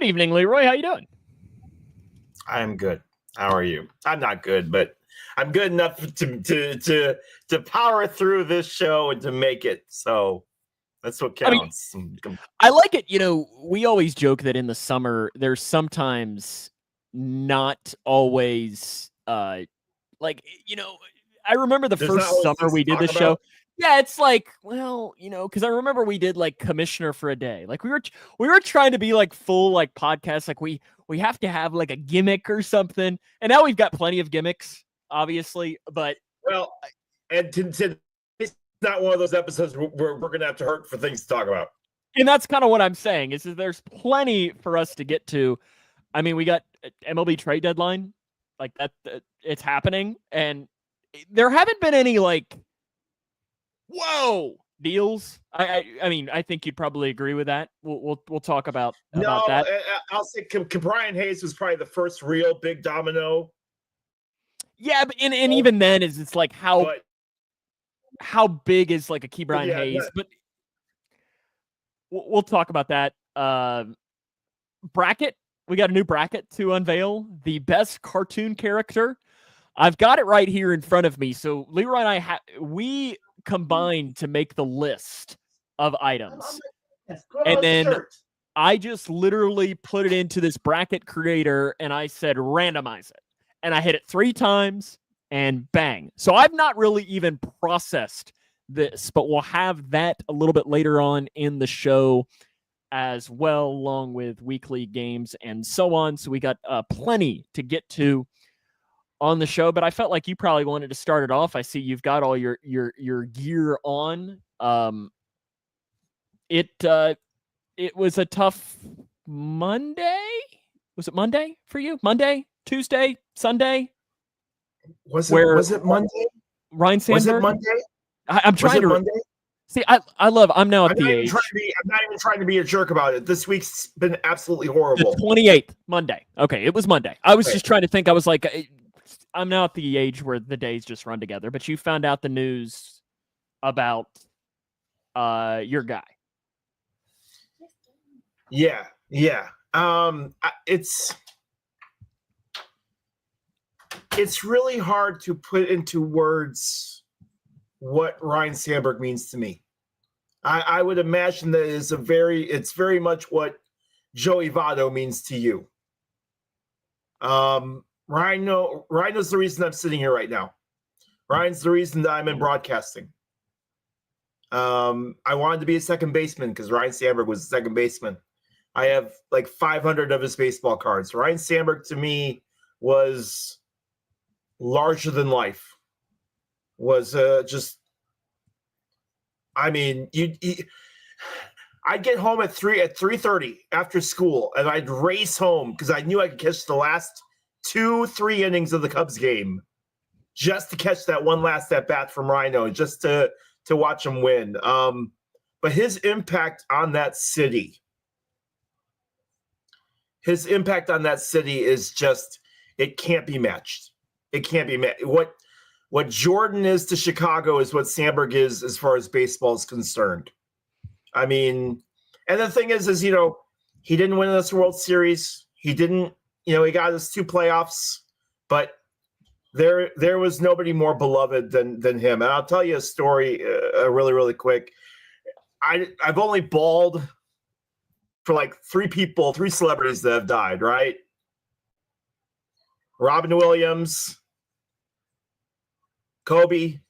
evening, Leroy. How you doing? I am good. How are you? I'm not good, but I'm good enough to power through this show and to make it. So that's what counts. I like it. We always joke that in the summer, there's sometimes not always I remember the first summer we did this show. Yeah, it's like, because I remember we did like Commissioner for a Day. Like we were trying to be like full like podcast. Like we have to have like a gimmick or something. And now we've got plenty of gimmicks, obviously. But and it's not one of those episodes where we're gonna have to hurt for things to talk about. And that's kind of what I'm saying. Is that there's plenty for us to get to. I mean, we got MLB Trade Deadline, like that. It's happening, and there haven't been any like whoa deals. I mean, I think you'd probably agree with that. We'll talk about that. I'll say Brian Hayes was probably the first real big domino. Yeah, but and even then it's like how big is like a Key Brian Hayes? But we'll talk about that. Bracket. We got a new bracket to unveil. The best cartoon character. I've got it right here in front of me. So Leroy and I we combined to make the list of items. And then I just literally put it into this bracket creator and I said randomize it. And I hit it 3 times and bang. So I've not really even processed this, but we'll have that a little bit later on in the show as well, along with weekly games and so on. So we got plenty to get to on the show, but I felt like you probably wanted to start it off. I see you've got all your gear on. It was a tough Monday. Was it Monday for you? Monday, Tuesday, Sunday? Was it Monday? Ryan Sandberg? Was it Monday? I'm trying to. Monday? See, I'm now at the age. I'm not even trying to be a jerk about it. This week's been absolutely horrible. The 28th, Monday. Okay, it was Monday. I was just trying to think. I was like, I'm now at the age where the days just run together. But you found out the news about your guy. Yeah. It's really hard to put into words what Ryan Sandberg means to me. I would imagine that it's very much what Joey Votto means to you. Ryan knows the reason I'm sitting here right now. Ryan's the reason that I'm in broadcasting. I wanted to be a second baseman because Ryan Sandberg was a second baseman. I have like 500 of his baseball cards. Ryan Sandberg to me was larger than life. Was just, I mean, I'd get home at 3:30 after school, and I'd race home because I knew I could catch the last 2-3 innings of the Cubs game, just to catch that one last at bat from Rhino, just to watch him win. But his impact on that city is just, it can't be matched. It can't be matched. What Jordan is to Chicago is what Sandberg is as far as baseball is concerned. I mean, and the thing is, he didn't win this World Series. He didn't, he got his 2 playoffs, but there was nobody more beloved than him. And I'll tell you a story really, really quick. I've only bawled for like 3 celebrities that have died, right? Robin Williams, Kobe,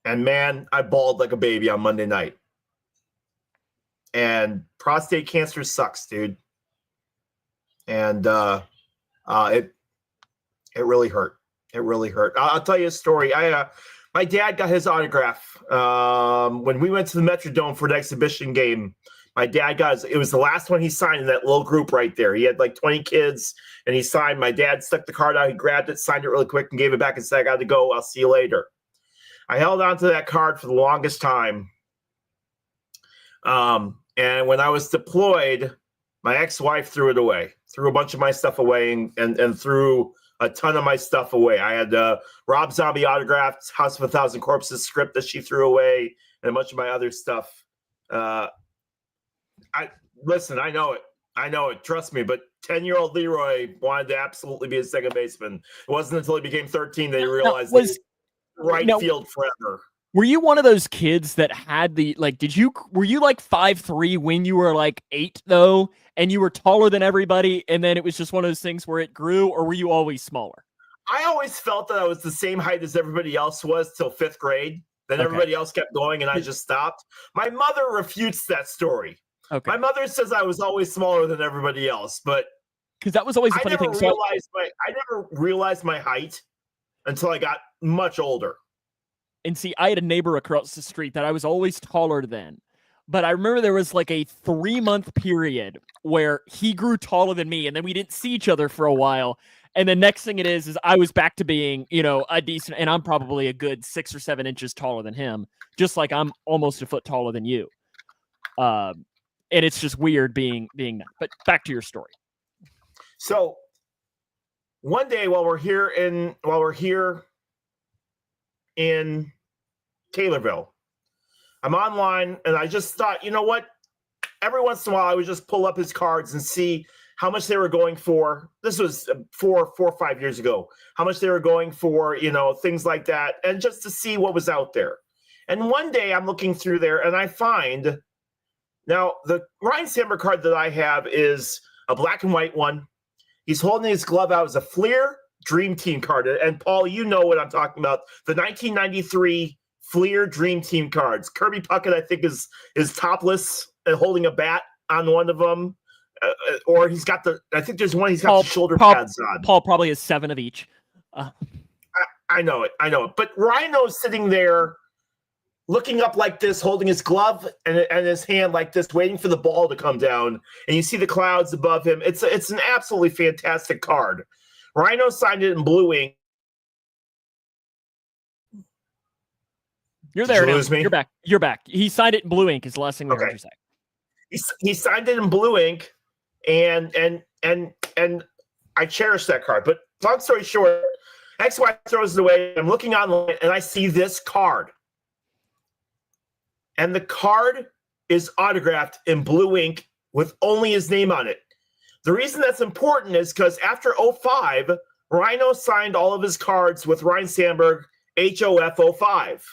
and man, I bawled like a baby on Monday night. And prostate cancer sucks, dude. And it really hurt. It really hurt. I'll tell you a story. My dad got his autograph when we went to the Metrodome for an exhibition game. My dad it was the last one he signed in that little group right there. He had like 20 kids, and he signed. My dad stuck the card out. He grabbed it, signed it really quick, and gave it back and said, I got to go. I'll see you later. I held on to that card for the longest time. And when I was deployed, my ex-wife threw it away, threw a bunch of my stuff away, and threw a ton of my stuff away. I had Rob Zombie autographed House of a Thousand Corpses script that she threw away, and a bunch of my other stuff. I know it. I know it. Trust me. But 10-year-old Leroy wanted to absolutely be a second baseman. It wasn't until he became 13 that he realized that right field forever. Were you one of those kids that had the were you like 5'3" when you were like 8 though, and you were taller than everybody, and then it was just one of those things where it grew, or were you always smaller? I always felt that I was the same height as everybody else was till 5th grade. Then everybody else kept going, and I just stopped. My mother refutes that story. Okay. My mother says I was always smaller than everybody else, but because that was always a funny thing. I never realized my height until I got much older. And see, I had a neighbor across the street that I was always taller than. But I remember there was like a 3-month period where he grew taller than me, and then we didn't see each other for a while. And the next thing it is I was back to being, a decent, and I'm probably a good 6 or 7 inches taller than him, just like I'm almost a foot taller than you. And it's just weird being that. But back to your story. So one day while we're here in Taylorville, I'm online, and I just thought, you know what? Every once in a while, I would just pull up his cards and see how much they were going for. This was 4 or 5 years ago. How much they were going for, things like that, and just to see what was out there. And one day, I'm looking through there, and I find now the Ryne Sandberg card that I have is a black and white one. He's holding his glove out as a Fleer Dream Team card. And Paul, you know what I'm talking about. The 1993 Fleer Dream Team cards. Kirby Puckett, I think, is topless and holding a bat on one of them. Or he's got I think there's one he's got the shoulder pads on. Paul probably has 7 of each. I know it. But Rhino's sitting there looking up like this, holding his glove and his hand like this, waiting for the ball to come down. And you see the clouds above him. It's an absolutely fantastic card. Rhino signed it in blue ink. You're there now. You're back. You're back. He signed it in blue ink is the last thing we heard you say. He signed it in blue ink, and I cherish that card. But long story short, XY throws it away. I'm looking online, and I see this card. And the card is autographed in blue ink with only his name on it. The reason that's important is because after 05, Rhino signed all of his cards with Ryne Sandberg, HOF 05.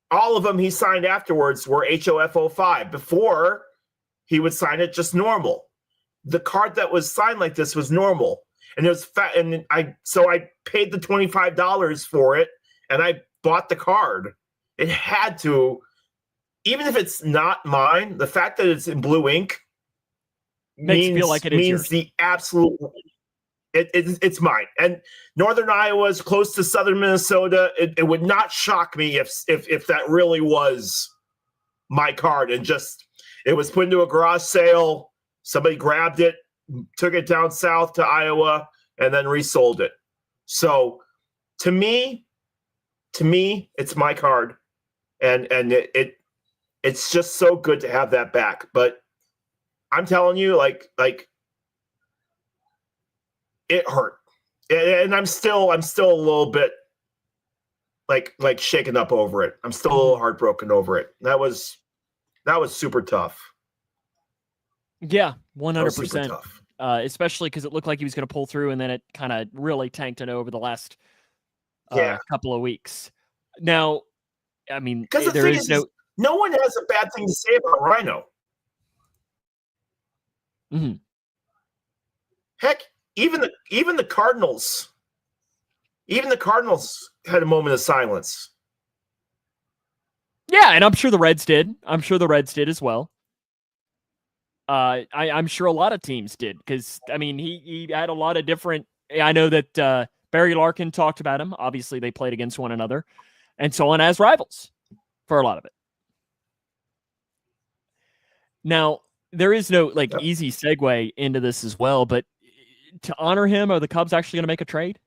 All of them he signed afterwards were HOF 05. Before, he would sign it just normal. The card that was signed like this was normal. And it was fat, and I paid the $25 for it, and I bought the card. It had to, even if it's not mine, the fact that it's in blue ink makes it feel like it is yours. The absolute. It's mine. And Northern Iowa is close to Southern Minnesota. It would not shock me if that really was my card and just it was put into a garage sale. Somebody grabbed it, took it down south to Iowa, and then resold it. So to me, it's my card. And it's just so good to have that back. But I'm telling you, like it hurt. And I'm still a little bit like shaken up over it. I'm still a little heartbroken over it. That was super tough. Yeah, 100%. Especially because it looked like he was going to pull through, and then it kind of really tanked it over the last couple of weeks. Now, I mean, because there is no one has a bad thing to say about Rhino. Mm-hmm. Heck, even the Cardinals had a moment of silence. Yeah, and I'm sure the Reds did. I'm sure the Reds did as well. I'm sure a lot of teams did because, I mean, he had a lot of different. I know that Barry Larkin talked about him. Obviously, they played against one another, and so on as rivals for a lot of it. Now, there is no easy segue into this as well, but to honor him, are the Cubs actually going to make a trade?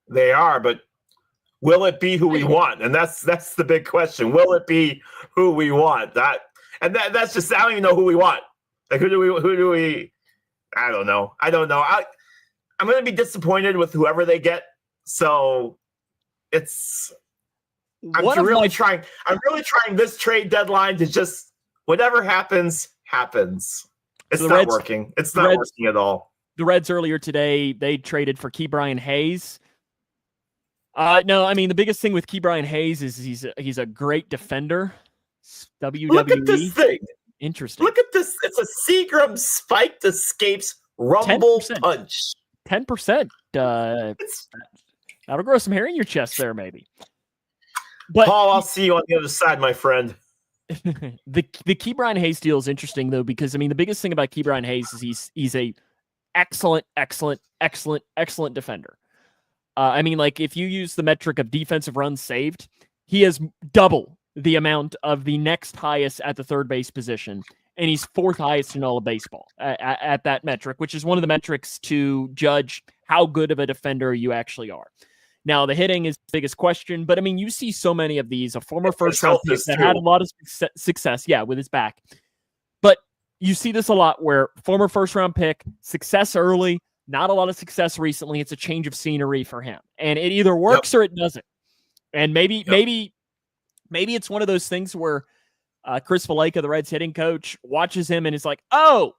They are, but will it be who we want? And that's the big question. Will it be who we want? That's just, I don't even know who we want. Like who do we I don't know. I'm going to be disappointed with whoever they get. So it's I'm really trying this trade deadline to just whatever happens. It's not working. It's not working at all. The Reds earlier today, they traded for Ke'Bryan Hayes. No, I mean the biggest thing with Ke'Bryan Hayes is he's a great defender. WWE. Look at this thing. Interesting. Look at this. It's a Seagram spiked escapes rumble 10%. punch. 10%. That'll grow some hair in your chest there, maybe. But Paul, I'll see you on the other side, my friend. the Ke'Bryan Hayes deal is interesting though, because I mean the biggest thing about Ke'Bryan Hayes is he's a excellent defender. I mean, like if you use the metric of defensive runs saved, he has double the amount of the next highest at the third base position, and he's fourth highest in all of baseball at that metric, which is one of the metrics to judge how good of a defender you actually are. Now, the hitting is the biggest question, but I mean, you see so many of these, a former first-round pick that had a lot of success, with his back. But you see this a lot where former first-round pick, success early, not a lot of success recently. It's a change of scenery for him, and it either works or it doesn't. And maybe it's one of those things where Chris Valaika, the Reds hitting coach, watches him and is like, "Oh,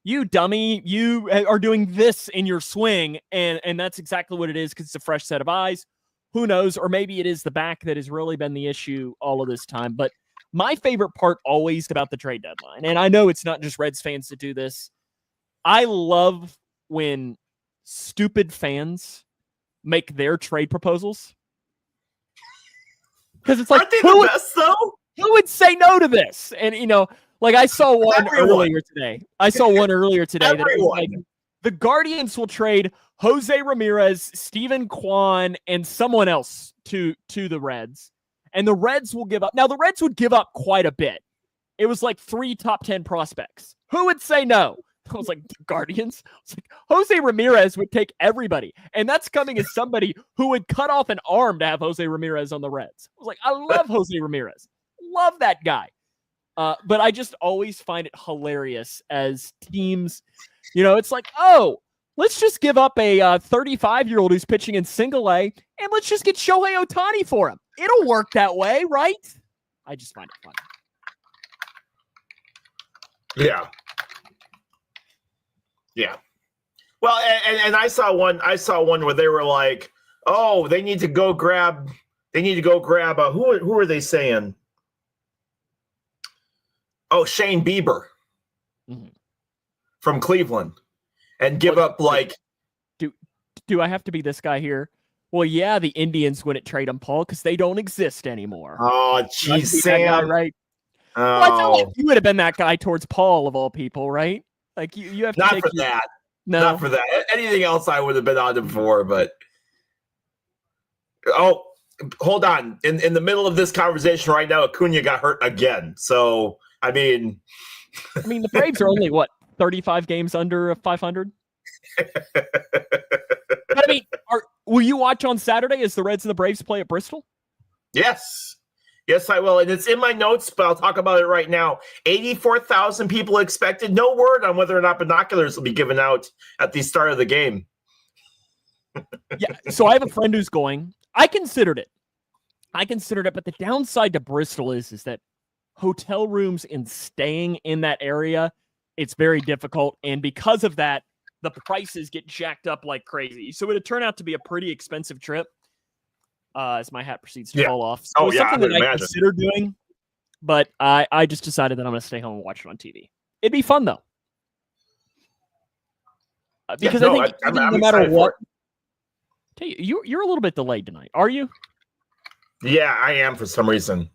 you dummy, you are doing this in your swing," and that's exactly what it is because it's a fresh set of eyes. Who knows? Or maybe it is the back that has really been the issue all of this time. But my favorite part always about the trade deadline, and I know it's not just Reds fans that do this, I love when stupid fans make their trade proposals. Because it's like, aren't they the best, though? Who would say no to this? And, like I saw one earlier today. That it was like, the Guardians will trade Jose Ramirez, Steven Kwan, and someone else to the Reds. And the Reds will give up. Now, the Reds would give up quite a bit. It was like 3 top 10 prospects. Who would say no? I was like, the Guardians? I was like, Jose Ramirez would take everybody. And that's coming as somebody who would cut off an arm to have Jose Ramirez on the Reds. I was like, I love Jose Ramirez. Love that guy. But I just always find it hilarious as teams, it's like, oh, let's just give up a 35-year-old who's pitching in single A, and let's just get Shohei Ohtani for him. It'll work that way, right? I just find it funny. Yeah. Yeah. Well, and I saw one where they were like, oh, they need to go grab who are they saying? Oh, Shane Bieber from Cleveland, and give up like. Do I have to be this guy here? Well, yeah, the Indians wouldn't trade him, Paul, because they don't exist anymore. Oh, jeez, Sam, guy, right? Oh. Well, I feel like you would have been that guy towards Paul of all people, right? Like you have to not for that. No, not for that. Anything else I would have been on him for, but. Oh, hold on! In the middle of this conversation right now, Acuna got hurt again. So. I mean, the Braves are only 35 games under 500. But I mean, will you watch on Saturday as the Reds and the Braves play at Bristol? Yes, I will, and it's in my notes, but I'll talk about it right now. 84,000 people expected. No word on whether or not binoculars will be given out at the start of the game. Yeah, so I have a friend who's going. I considered it, but the downside to Bristol is that hotel rooms and staying in that area, it's very difficult. And because of that, the prices get jacked up like crazy. So it would turn out to be a pretty expensive trip as my hat proceeds to fall off. So something that I considered doing, but I just decided that I'm going to stay home and watch it on TV. It'd be fun, though. Because I think no matter what, tell you're a little bit delayed tonight. Are you? Yeah, I am for some reason.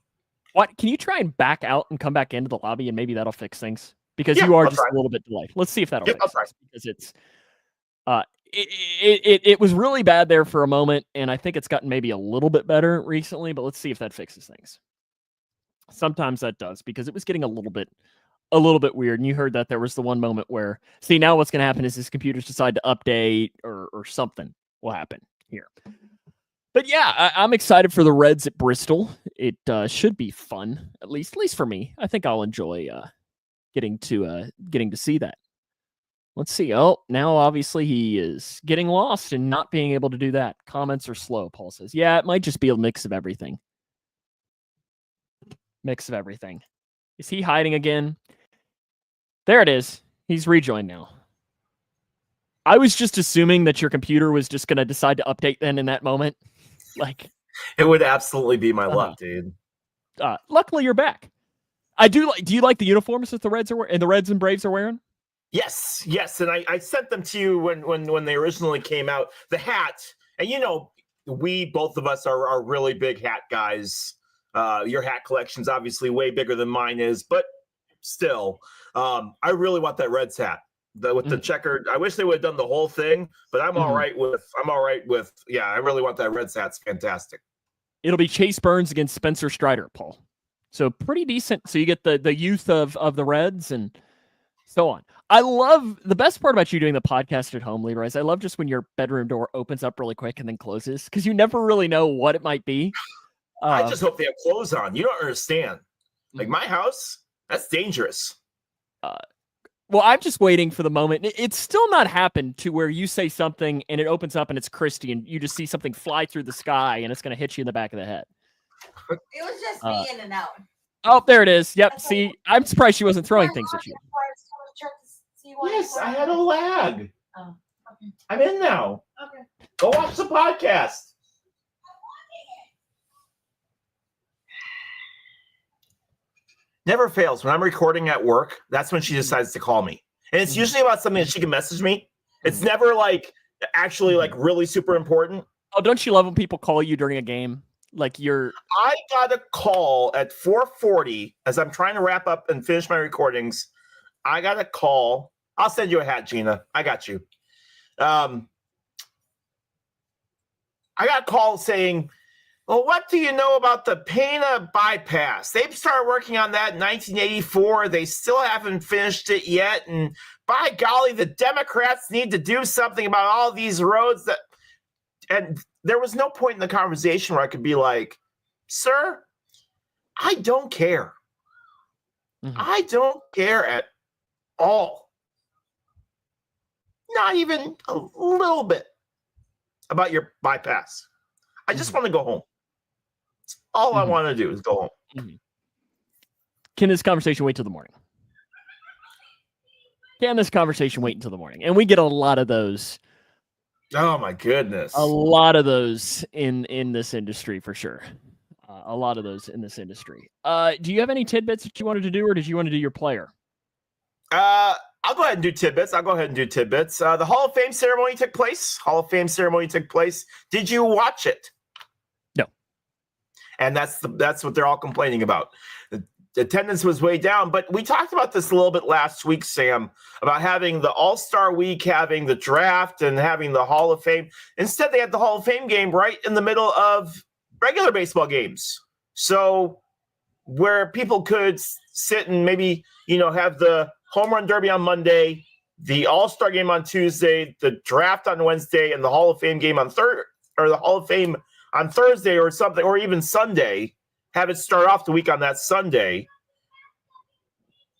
What? Can you try and back out and come back into the lobby and maybe that'll fix things? Because you are just a little bit delayed. Let's see if that'll fix things. Because it's it was really bad there for a moment, and I think it's gotten maybe a little bit better recently, but let's see if that fixes things. Sometimes that does, because it was getting a little bit weird. And you heard that there was the one moment where, see, now what's going to happen is his computers decide to update or something will happen here. But yeah, I'm excited for the Reds at Bristol. It should be fun, at least for me. I think I'll enjoy getting to see that. Let's see. Oh, now obviously he is getting lost and not being able to do that. Comments are slow, Paul says. Yeah, it might just be a mix of everything. mix of everything. Is he hiding again? There it is. He's rejoined now. I was just assuming that your computer was just going to decide to update then in that moment. Like, it would absolutely be my luck, dude. Luckily, you're back. I do like. Do you like the uniforms that the Reds and Braves are wearing? Yes, and I sent them to you when they originally came out. The hat, and we both of us are really big hat guys. Your hat collection's obviously way bigger than mine is, but still, I really want that Reds hat. With the checkered, I wish they would have done the whole thing, but I'm all right with. Yeah, I really want that Reds hat. It's fantastic. It'll be Chase Burns against Spencer Strider, Paul. So pretty decent. So you get the youth of the Reds and so on. I love the best part about you doing the podcast at home, Leroy, is I love just when your bedroom door opens up really quick and then closes because you never really know what it might be. I just hope they have clothes on. You don't understand. Like my house, that's dangerous. Well, I'm just waiting for the moment. It's still not happened to where you say something and it opens up and it's Christy and you just see something fly through the sky and it's going to hit you in the back of the head. It was just me in and out. Oh, there it is. Yep. See, I'm surprised she wasn't throwing things at you. Yes, I had a lag. Oh, okay. I'm in now. Okay. Go watch the podcast. Never fails. When I'm recording at work, that's when she decides to call me. And it's usually about something that she can message me. It's never actually really super important. Oh, don't you love when people call you during a game? I got a call at 4:40 as I'm trying to wrap up and finish my recordings. I got a call. I'll send you a hat, Gina. I got you. I got a call saying, well, what do you know about the Pena bypass? They started working on that in 1984. They still haven't finished it yet. And by golly, the Democrats need to do something about all these roads and there was no point in the conversation where I could be like, sir, I don't care. Mm-hmm. I don't care at all. Not even a little bit about your bypass. I just want to go home. That's all I want to do is go home. Mm-hmm. Can this conversation wait till the morning? Can this conversation wait until the morning? And we get a lot of those. Oh my goodness. A lot of those in this industry for sure. A lot of those in this industry. Do you have any tidbits that you wanted to do or did you want to do your player? I'll go ahead and do tidbits. The Hall of Fame ceremony took place. Did you watch it? No. And that's what they're all complaining about. The attendance was way down, but we talked about this a little bit last week, Sam, about having the All-Star Week, having the draft, and having the Hall of Fame. Instead, they had the Hall of Fame game right in the middle of regular baseball games. So where people could sit and maybe, have the Home Run Derby on Monday, the All-Star game on Tuesday, the draft on Wednesday, and the Hall of Fame game on the Hall of Fame on Thursday or something, or even Sunday, have it start off the week on that Sunday.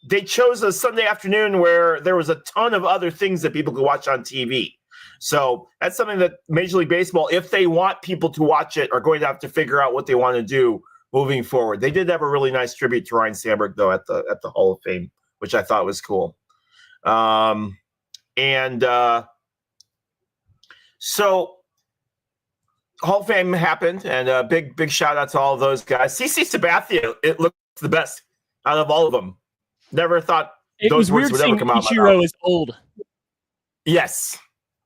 They chose a Sunday afternoon where there was a ton of other things that people could watch on TV. So that's something that Major League Baseball, if they want people to watch it, are going to have to figure out what they want to do moving forward. They did have a really nice tribute to Ryan Sandberg, though, at the Hall of Fame, which I thought was cool. So Hall of Fame happened, and a big shout out to all of those guys. CC Sabathia, it looked the best out of all of them. Never thought those words would ever come out. Ichiro is old. Yes.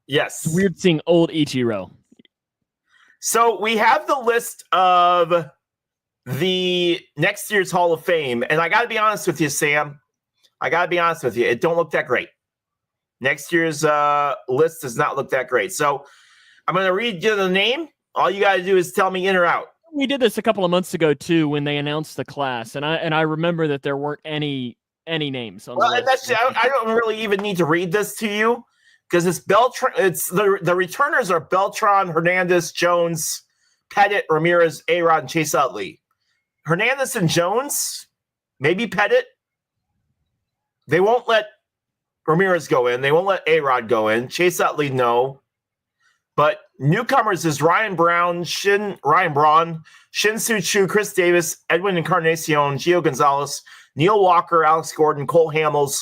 It's weird seeing old Ichiro. So we have the list of the next year's Hall of Fame, and I got to be honest with you, Sam. It don't look that great. Next year's list does not look that great. So I'm going to read you the name. All you got to do is tell me in or out. We did this a couple of months ago too when they announced the class, and I remember that there weren't any names on the list. I don't really even need to read this to you because it's Beltran. It's the returners are Beltran, Hernandez, Jones, Pettit, Ramirez, A-Rod, and Chase Utley. Hernandez and Jones, maybe Pettit. They won't let Ramirez go in. They won't let A-Rod go in. Chase Utley, no. But newcomers is Ryan Braun, Shin-Soo Choo, Chris Davis, Edwin Encarnacion, Gio Gonzalez, Neil Walker, Alex Gordon, Cole Hamels,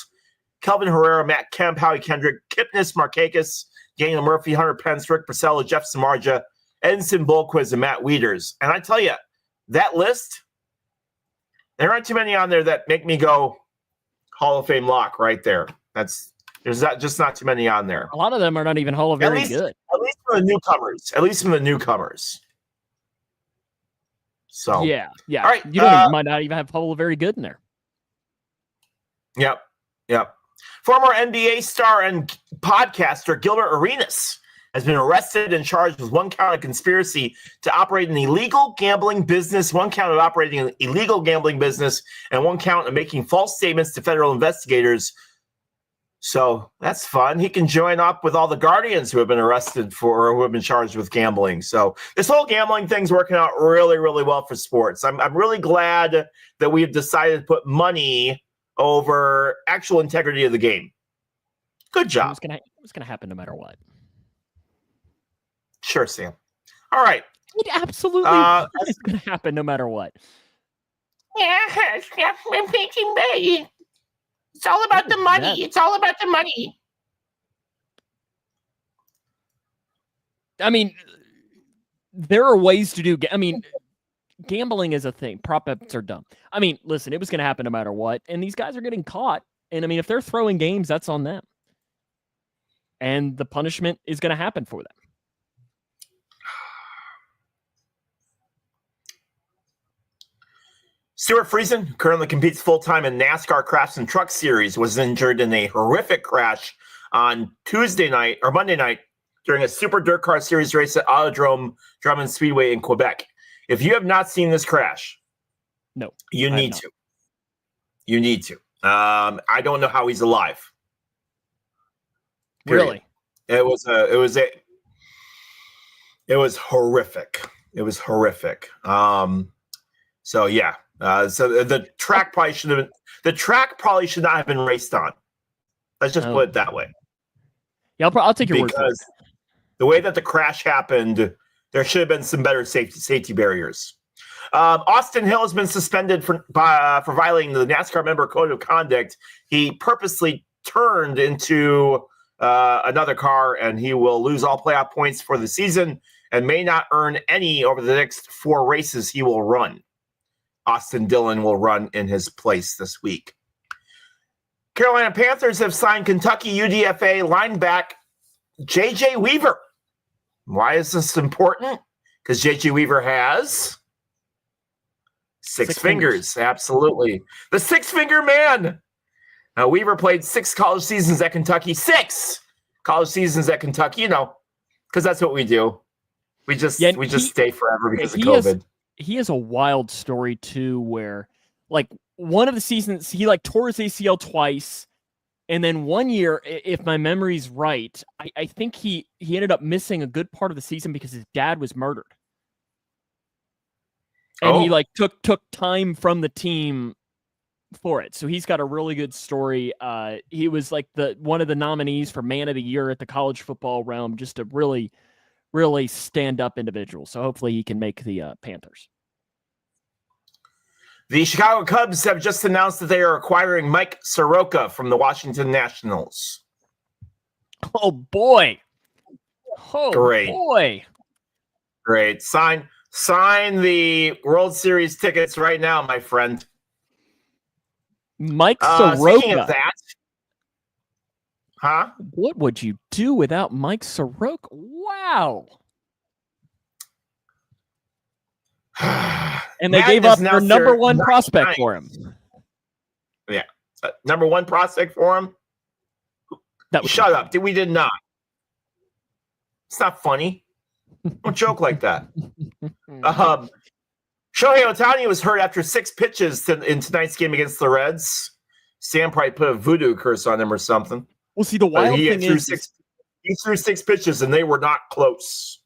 Kelvin Herrera, Matt Kemp, Howie Kendrick, Kipnis Markakis, Daniel Murphy, Hunter Pence, Rick Porcello, Jeff Samardzija, Edinson Bolquiz, and Matt Wieters. And I tell you, that list, there aren't too many on there that make me go Hall of Fame lock right there. There's just not too many on there. A lot of them are not even Hall of Very good. At least from the newcomers. At least from the newcomers. So yeah. All right. You might not even have Hall of Very good in there. Yep. Former NBA star and podcaster Gilbert Arenas has been arrested and charged with one count of conspiracy to operate an illegal gambling business, one count of operating an illegal gambling business, and one count of making false statements to federal investigators. So that's fun. He can join up with all the Guardians who have been arrested or who have been charged with gambling. So this whole gambling thing's working out really, really well for sports. I'm really glad that we've decided to put money over actual integrity of the game. Good job. It was gonna happen no matter what. Sure, Sam. All right. It absolutely is going to happen no matter what. Yeah, it's all about the money. It's all about the money. I mean, there are ways to do. Gambling is a thing. Prop bets are dumb. I mean, listen, it was going to happen no matter what. And these guys are getting caught. And I mean, if they're throwing games, that's on them. And the punishment is going to happen for them. Stuart Friesen, who currently competes full-time in NASCAR Crafts and Truck Series, was injured in a horrific crash on Monday night during a Super Dirt Car Series race at Autodrome Drummond Speedway in Quebec. If you have not seen this crash, no, you need to. You need to. I don't know how he's alive. Period. Really? It was horrific. It was horrific. So yeah. So the track probably should not have been raced on. Let's just put it that way. Yeah, I'll take your word for it. Because the way that the crash happened, there should have been some better safety barriers. Austin Hill has been suspended for violating the NASCAR member code of conduct. He purposely turned into another car, and he will lose all playoff points for the season and may not earn any over the next 4 races he will run. Austin Dillon will run in his place this week. Carolina Panthers have signed Kentucky UDFA linebacker J.J. Weaver. Why is this important? Because J.J. Weaver has six fingers. Absolutely. The six-finger man. Now, Weaver played 6 college seasons at Kentucky. 6 college seasons at Kentucky, because that's what we do. We just stay forever because of COVID. He has a wild story too, where one of the seasons he tore his ACL twice, and then one year, if my memory's right, I think he ended up missing a good part of the season because his dad was murdered, and he took time from the team for it. So he's got a really good story. He was one of the nominees for Man of the Year at the college football realm. Just a really stand-up individual. So hopefully he can make the Panthers. The Chicago Cubs have just announced that they are acquiring Mike Soroka from the Washington Nationals. Oh, boy. Oh, great. Boy. Great. Sign the World Series tickets right now, my friend. Mike Soroka. Speaking of that, what would you do without Mike Soroka? Wow. And they gave up their number 1 prospect for him. Yeah. Number 1 prospect for him? Shut up. We did not. It's not funny. Don't joke like that. Shohei Ohtani was hurt after 6 pitches in tonight's game against the Reds. Sam probably put a voodoo curse on him or something. Well, see, the wild thing is... He threw 6 pitches, and they were not close.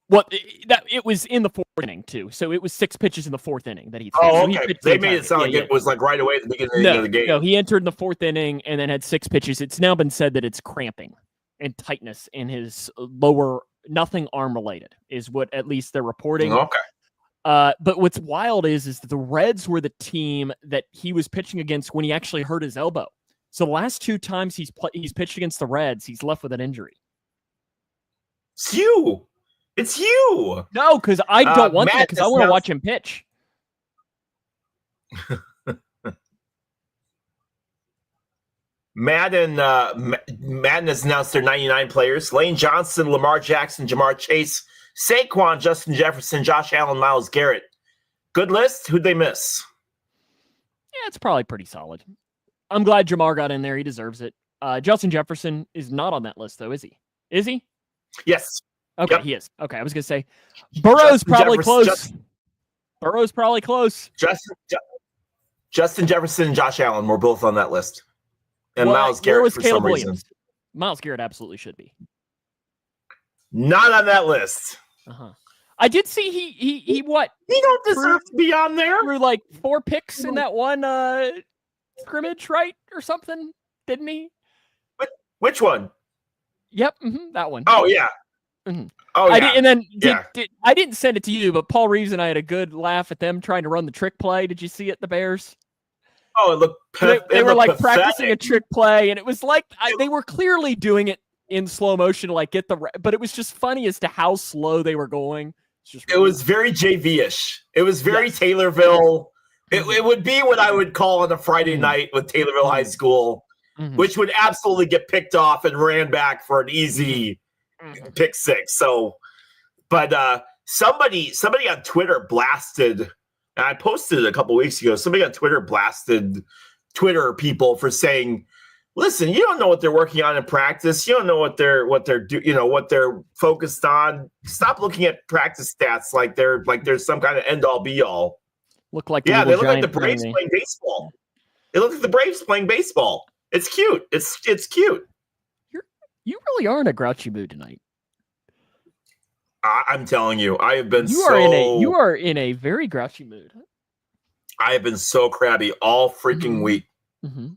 Well, it was in the 4th inning, too. So it was 6 pitches in the 4th inning that he threw. Oh, okay. They made it sound like it was right away at the beginning of the game. No, he entered in the 4th inning and then had 6 pitches. It's now been said that it's cramping and tightness in his lower nothing arm related, is what at least they're reporting. Okay. But what's wild is that the Reds were the team that he was pitching against when he actually hurt his elbow. So the last 2 times he's pitched against the Reds, he's left with an injury. It's you. It's you. No, because I don't want that, because I want to now- watch him pitch. Madden has announced their 99 players: Lane Johnson, Lamar Jackson, Jamar Chase, Saquon, Justin Jefferson, Josh Allen, Myles Garrett. Good list. Who'd they miss? Yeah, it's probably pretty solid. I'm glad Jamar got in there. He deserves it. Justin Jefferson is not on that list, though, is he? Is he? Yes. Okay, Yep. he is. Okay, I was going to say Burrow's Justin probably Jefferson- close. Burrow's probably close. Justin Jefferson and Josh Allen were both on that list. And Well, Myles where Garrett was for Caleb some reason. Williams? Myles Garrett absolutely should be. Not on that list. Uh-huh. I did see he what? He don't deserve to be on there. Threw like 4 picks in that one scrimmage, right? Or something, didn't he? Which one? Yep, that one. Oh, yeah. Mhm. Oh, I yeah. did, and then Yeah. I didn't send it to you, but Paul Reeves and I had a good laugh at them trying to run the trick play. Did you see it, the Bears? Oh, it looked They were like practicing a pathetic. trick play, and it was like they were clearly doing it in slow motion to like get but it was just funny as to how slow they were going. It was very JV-ish. It was very Yes. Taylorville. It would be what I would call on a Friday Mhm. night with Taylorville High School, Mhm. which would absolutely get picked off and ran back for an easy pick six. So, but somebody on Twitter blasted, and I posted it a couple weeks ago. Somebody on Twitter blasted Twitter people for saying, "Listen, you don't know what they're working on in practice. You don't know what they're what they're focused on. Stop looking at practice stats like there's some kind of end all be all." Look like Yeah, little they look like the giant Braves pony. playing baseball. They look like the Braves playing baseball. It's cute. It's cute. You really are in a grouchy mood tonight. I'm telling you, I have been You so are in a very grouchy mood. I have been so crabby all freaking Mhm. week. Mm-hmm.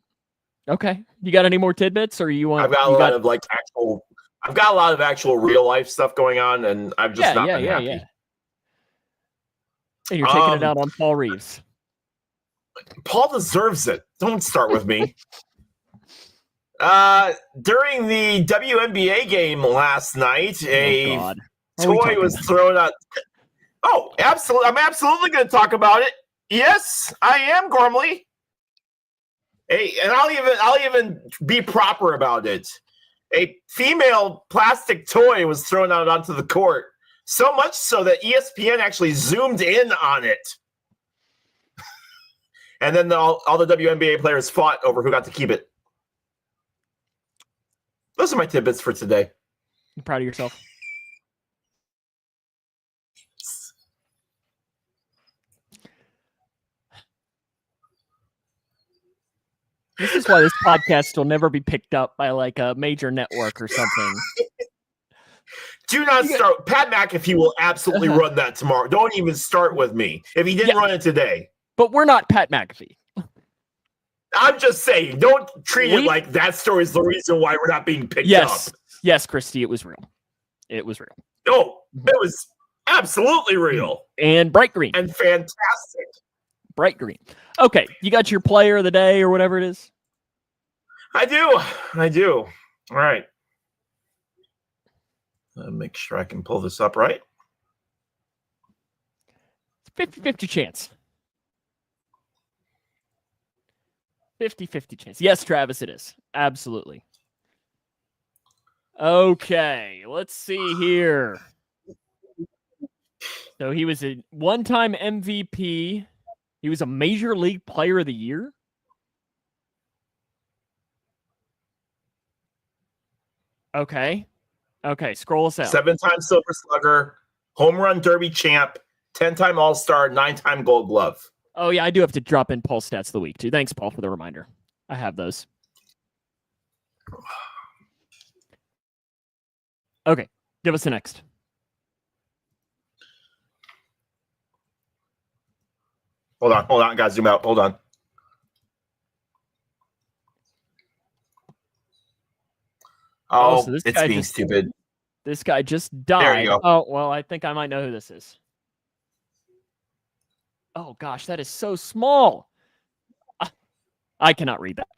Okay, you got any more tidbits, or you want? I've got a you lot of I've got a lot of actual real life stuff going on, and I've just not been happy. yeah. And you're taking it Um, out on Paul Reeves. Paul deserves it. Don't start with me. During the WNBA game last night, a God. Are we toy talking was about- thrown out. Oh, absolutely! I'm absolutely going to talk about it. Yes, I am, Gormley. Hey, and I'll even be proper about it. A female plastic toy was thrown out onto the court, so much so that ESPN actually zoomed in on it. And then all the WNBA players fought over who got to keep it. Those are my tidbits for today. You proud of yourself? This is why this podcast will never be picked up by like a major network or something. Do not start. Pat McAfee will absolutely run that tomorrow. Don't even start with me if he didn't Yeah. run it today. But we're not Pat McAfee. I'm just saying, don't treat it We- like that story is the reason why we're not being picked Yes. up. Yes, Christy, it was real. It was real. No, it was absolutely real And bright green. and fantastic. Bright green. Okay, you got your player of the day or whatever it is? I do. All right. Make sure I can pull this up right. It's 50-50 chance. 50-50 chance. Yes, Travis, it is. Absolutely. Okay, let's see here. So he was a one-time MVP. He was a Major League Player of the Year. Okay. Okay, scroll us out. 7-time Silver Slugger, home run derby champ, 10-time All-Star, 9-time Gold Glove. Oh, yeah, I do have to drop in Paul stats of the week, too. Thanks, Paul, for the reminder. I have those. Okay, give us the next. Hold on. Guys, zoom out. Hold on. Oh, Oh, so this it's guy being just- stupid. This guy just There died. you go. Oh, well, I think I might know who this is. Oh, gosh, that is so small. I cannot read that.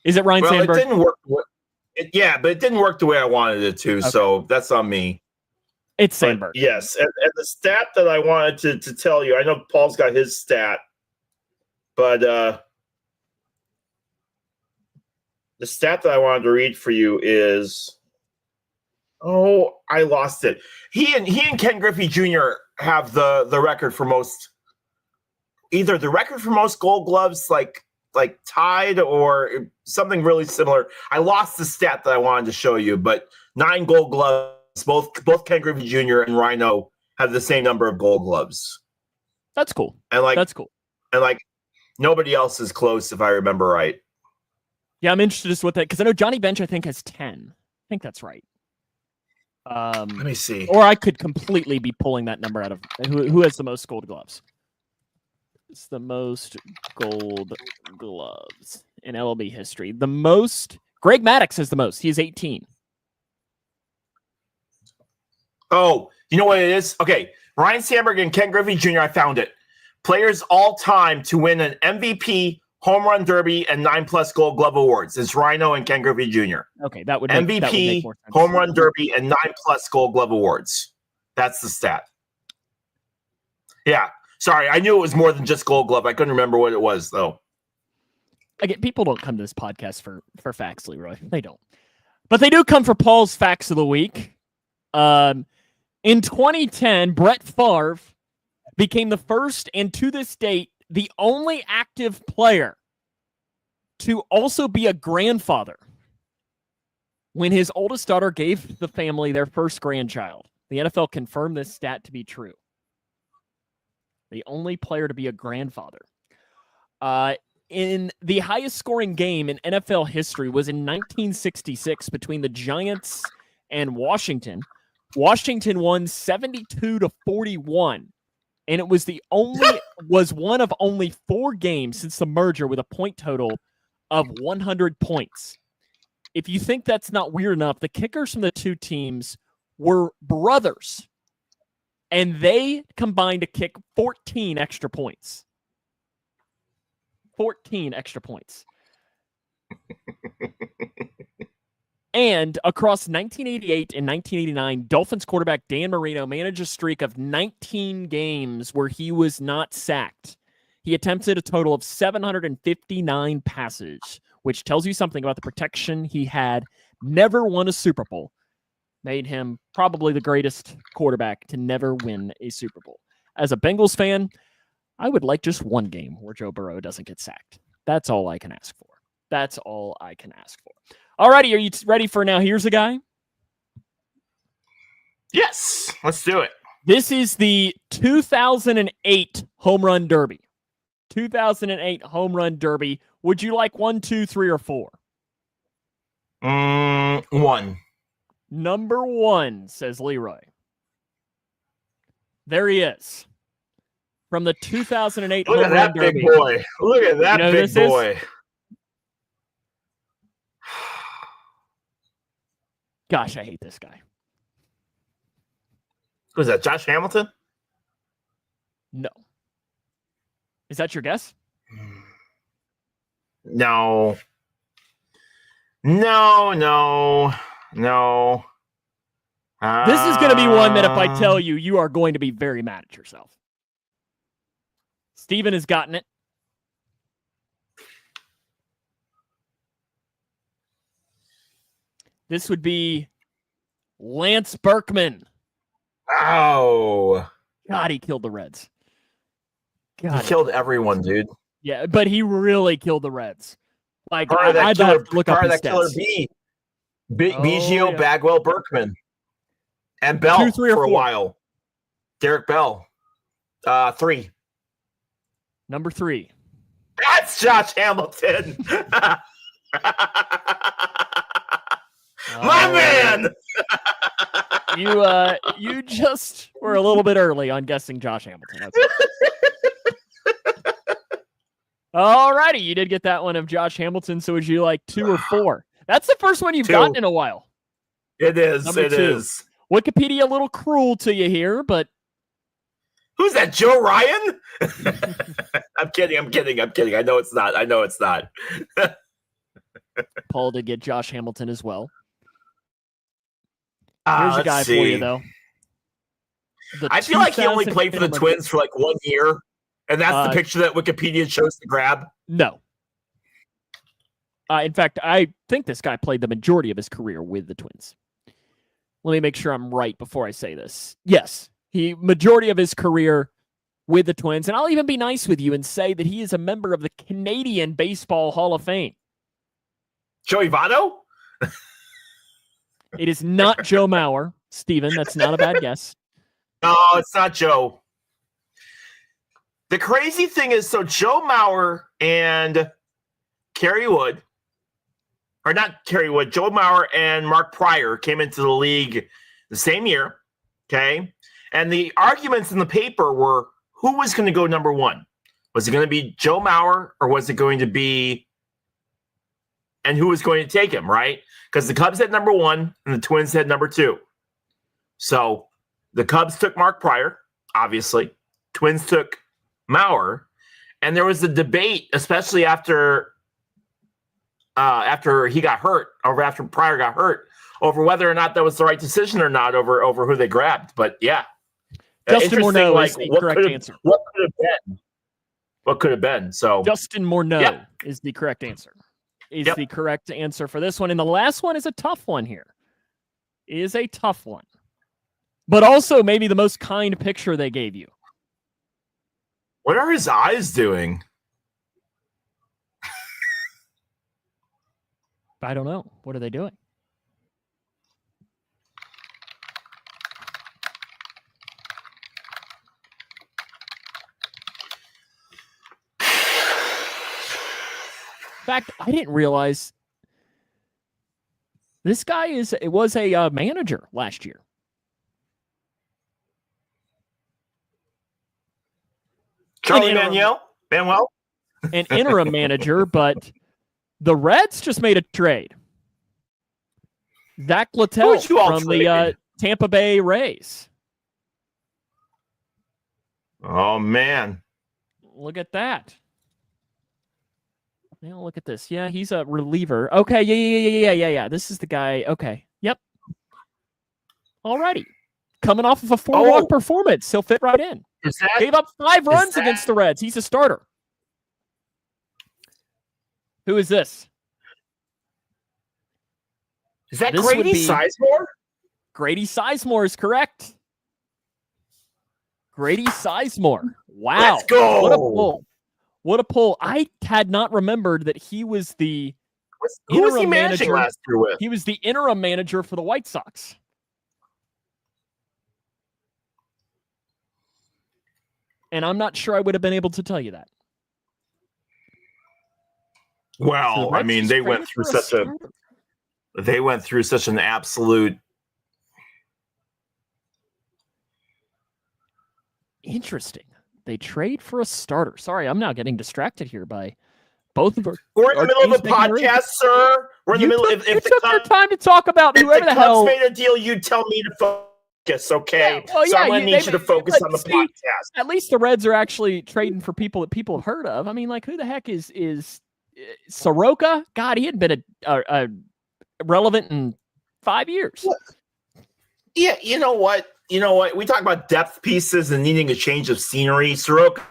Is it Ryan Sandberg? It didn't work. Yeah, but it didn't work the way I wanted it to, so that's on me. It's Sandberg. But yes, and the stat that I wanted to tell you, I know Paul's got his stat, but the stat that I wanted to read for you is, I lost it. He and Ken Griffey Jr. have the record for most, either the record for most Gold Gloves, like tied, or something really similar. I lost the stat that I wanted to show you, but 9 Gold Gloves. Both Ken Griffey Jr. and Rhino have the same number of Gold Gloves. That's cool. And that's cool. And nobody else is close, if I remember right. Yeah, I'm interested as to what that, because I know Johnny Bench, I think, has 10. I think that's right. Let me see. Or I could completely be pulling that number out of who has the most Gold Gloves. It's the most Gold Gloves in MLB history. The most. Greg Maddux has the most. He has 18. Oh, you know what it is? Okay, Ryan Sandberg and Ken Griffey Jr., I found it. Players all time to win an MVP, Home Run Derby, and 9+ Gold Glove awards. It's Rhino and Ken Griffey Jr. Okay, that would make, that would make more sense. Home Run Derby, and 9+ Gold Glove awards. That's the stat. Yeah, sorry, I knew it was more than just Gold Glove. I couldn't remember what it was, though. Again, people don't come to this podcast for facts, Leroy. They don't. But they do come for Paul's Facts of the Week. In 2010, Brett Favre became the first and to this date, the only active player to also be a grandfather when his oldest daughter gave the family their first grandchild. The NFL confirmed this stat to be true. The only player to be a grandfather. In the highest scoring game in NFL history was in 1966 between the Giants and Washington. Washington won 72-41, and it was one of only 4 games since the merger with a point total of 100 points. If you think that's not weird enough, the kickers from the two teams were brothers, and they combined to kick 14 extra points. 14 extra points. And across 1988 and 1989, Dolphins quarterback Dan Marino managed a streak of 19 games where he was not sacked. He attempted a total of 759 passes, which tells you something about the protection he had. Never won a Super Bowl. Made him probably the greatest quarterback to never win a Super Bowl. As a Bengals fan, I would like just one game where Joe Burrow doesn't get sacked. That's all I can ask for. That's all I can ask for. Alrighty, are you ready for Now Here's a Guy? Yes, let's do it. This is the 2008 Home Run Derby. 2008 Home Run Derby. Would you like 1, 2, 3, or 4? 1. Number 1, says Leroy. There he is. From the 2008 Look Home at Run that Derby. big boy. Look at that big boy. Gosh, I hate this guy. Was that Josh Hamilton? No. Is that your guess? No. This This is going to be one that if I tell you, you are going to be very mad at yourself. Steven has gotten it. This would be Lance Berkman. Oh. God, he killed the Reds. He killed everyone, dude. Yeah, but he really killed the Reds. Like, Part of that I'd killer, have to look up part of his that killer stats. B. Biggio, yeah. Bagwell, Berkman. And Bell 2, 3, or for a 4? while. Derek Bell. 3. Number 3. That's Josh Hamilton. My man. You just were a little bit early on guessing Josh Hamilton. All righty, you did get that one of Josh Hamilton. So would you like 2 or 4? That's the first one you've 2. gotten in a while. It is. Number It 2. is. Wikipedia a little cruel to you here, but Who's that? Joe Ryan? I'm kidding. I know it's not. Paul did get Josh Hamilton as well. Here's a guy for you, though. I feel like he only 2000 played for the Twins for like 1 year, and that's the picture that Wikipedia chose to grab. No. In fact, I think this guy played the majority of his career with the Twins. Let me make sure I'm right before I say this. Yes, he majority of his career with the Twins, and I'll even be nice with you and say that he is a member of the Canadian Baseball Hall of Fame. Joey Votto? It is not Joe Mauer, Steven. That's not a bad guess. No, it's not Joe. The crazy thing is, so Joe Mauer and Kerry Wood, or not Kerry Wood, Joe Mauer and Mark Pryor came into the league the same year, okay? And the arguments in the paper were, who was going to go number 1? Was it going to be Joe Mauer, or was it going to be, and who was going to take him, right? Because the Cubs had number 1 and the Twins had number 2. So the Cubs took Mark Pryor, obviously. Twins took Mauer. And there was a debate, especially after he got hurt, or after Pryor got hurt, over whether or not that was the right decision or not over who they grabbed. But yeah. Justin Morneau is the correct answer. What could have been? What could have been? So Justin Morneau is the correct answer. Is the correct answer for this one. And the last one is a tough one here. Is a tough one. But also maybe the most kind picture they gave you. What are his eyes doing? I don't know. What are they doing? In fact, I didn't realize this guy was a manager last year. Charlie Manuel? An interim manager, but the Reds just made a trade. Zach Littell from the Tampa Bay Rays. Oh, man. Look at that. Now look at this. Yeah, he's a reliever. Okay, yeah. This is the guy. Okay, yep. Alrighty. Coming off of a 4-walk performance. He'll fit right in. Gave up 5 runs against the Reds. He's a starter. Who is this? Is that Grady Sizemore? Grady Sizemore is correct. Grady Sizemore. Wow. Let's go. What a pull. What a pull. I had not remembered that he was the Who was he managing last year with? He was the interim manager for the White Sox. And I'm not sure I would have been able to tell you that. Well, I mean, they went through such an absolute. Interesting. They trade for a starter. Sorry, I'm now getting distracted here by both of our. We're in the middle of a podcast, sir. We're in the middle. If you took your time to talk about whoever the hell made a deal, you tell me to focus, okay? Yeah, well, so I'm gonna need you to focus on the podcast. At least the Reds are actually trading for people that people have heard of. I mean, like, who the heck is Soroka? God, he hadn't been a relevant in 5 years. Yeah, you know what? We talk about depth pieces and needing a change of scenery. Soroka,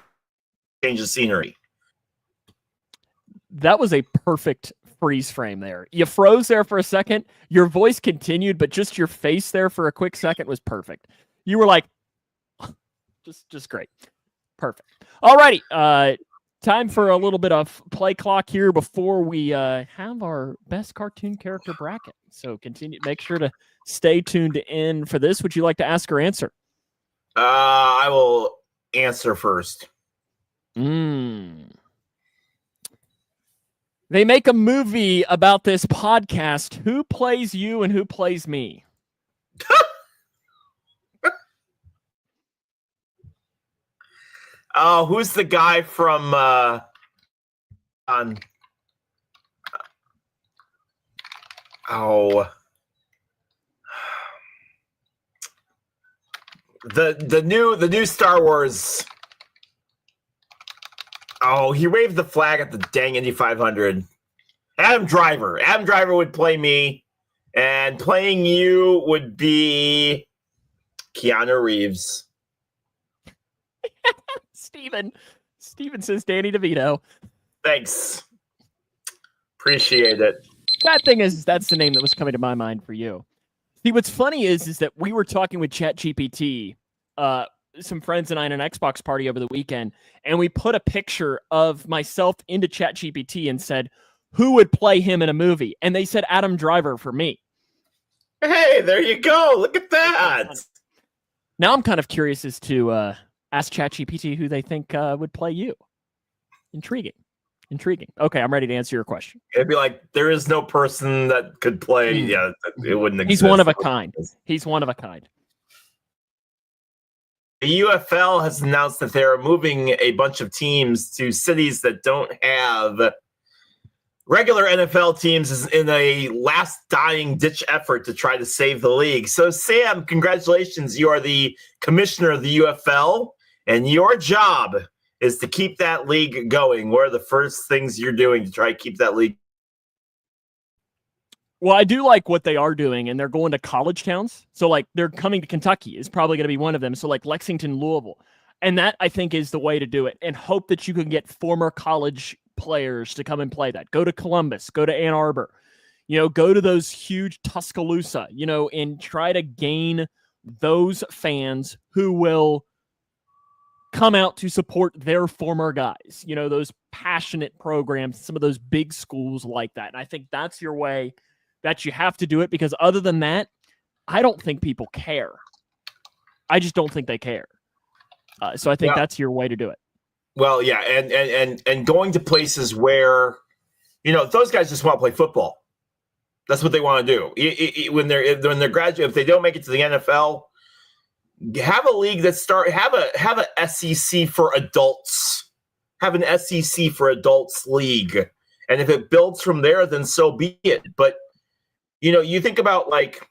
change of scenery. That was a perfect freeze frame there. You froze there for a second. Your voice continued, but just your face there for a quick second was perfect. You were like, just great. Perfect. All righty. Time for a little bit of play clock here before we have our best cartoon character bracket. So make sure to stay tuned in for this. Would you like to ask or answer? I will answer first. They make a movie about this podcast. Who plays you and who plays me? Oh, who's the guy from The new Star Wars. Oh, he waved the flag at the dang Indy 500. Adam Driver. Adam Driver would play me, and playing you would be Keanu Reeves. Steven says Danny DeVito. Thanks. Appreciate it. That thing is, that's the name that was coming to my mind for you. See, what's funny is that we were talking with ChatGPT, some friends and I, in an Xbox party over the weekend, and we put a picture of myself into ChatGPT and said, who would play him in a movie? And they said Adam Driver for me. Hey, there you go. Look at that. Now I'm kind of curious as to ask ChatGPT who they think would play you. Intriguing. Okay, I'm ready to answer your question. It'd be like, there is no person that could play. Yeah, it wouldn't exist. He's one of a kind. He's one of a kind. The UFL has announced that they're moving a bunch of teams to cities that don't have regular NFL teams in a last dying ditch effort to try to save the league. So, Sam, congratulations. You are the commissioner of the UFL, and your job is to keep that league going. What are the first things you're doing to try to keep that league? Well, I do like what they are doing, and they're going to college towns. So, like, they're coming to Kentucky is probably going to be one of them. So, like, Lexington, Louisville. And that, I think, is the way to do it, and hope that you can get former college players to come and play that. Go to Columbus, go to Ann Arbor, go to those huge Tuscaloosa, and try to gain those fans who will come out to support their former guys, those passionate programs, some of those big schools like that. And I think that's your way that you have to do it, because other than that, I don't think people care. I just don't think they care. So I think that's your way to do it. Well, yeah, and going to places where, those guys just want to play football. That's what they want to do. When they're graduate, if they don't make it to the NFL, have a league have a SEC for adults. Have an SEC for adults league. And if it builds from there, then so be it. But, you think about like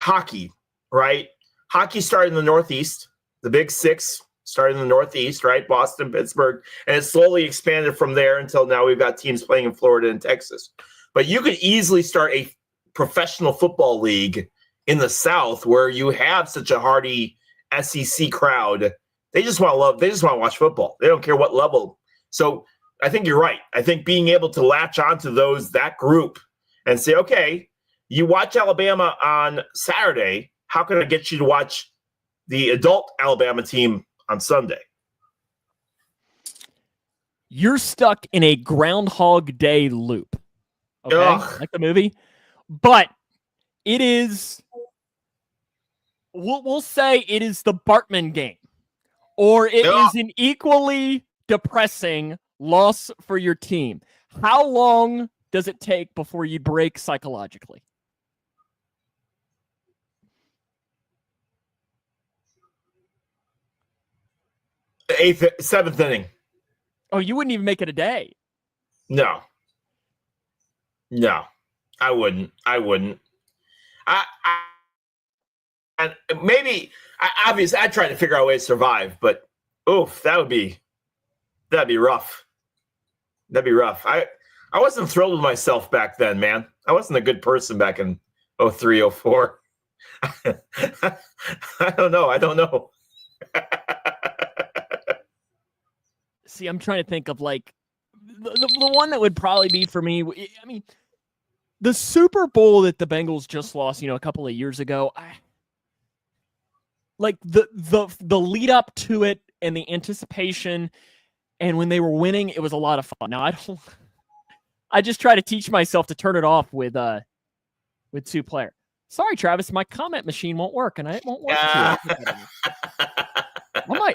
hockey, right? Hockey started in the Northeast, the Big Six started in the Northeast, right? Boston, Pittsburgh, and it slowly expanded from there until now we've got teams playing in Florida and Texas. But you could easily start a professional football league in the South where you have such a hardy SEC crowd. They just want to watch football. They don't care what level. So I think you're right. I think being able to latch onto that group and say, okay, you watch Alabama on Saturday. How can I get you to watch the adult Alabama team on Sunday? You're stuck in a Groundhog Day loop. Okay? Ugh. Like the movie. But it is, we'll say it is the Bartman game. Or it is an equally depressing loss for your team. How long does it take before you break psychologically? The seventh inning. Oh, you wouldn't even make it a day. No, I wouldn't. And maybe, obviously, I'd try to figure out a way to survive, but oof, that'd be rough. That'd be rough. I wasn't thrilled with myself back then, man. I wasn't a good person back in 03, 04. I don't know. See, I'm trying to think of like the one that would probably be for me. I mean, the Super Bowl that the Bengals just lost, a couple of years ago. Like the lead up to it and the anticipation, and when they were winning, it was a lot of fun. Now I just try to teach myself to turn it off with two-player. Sorry, Travis, my comment machine won't work, and it won't work.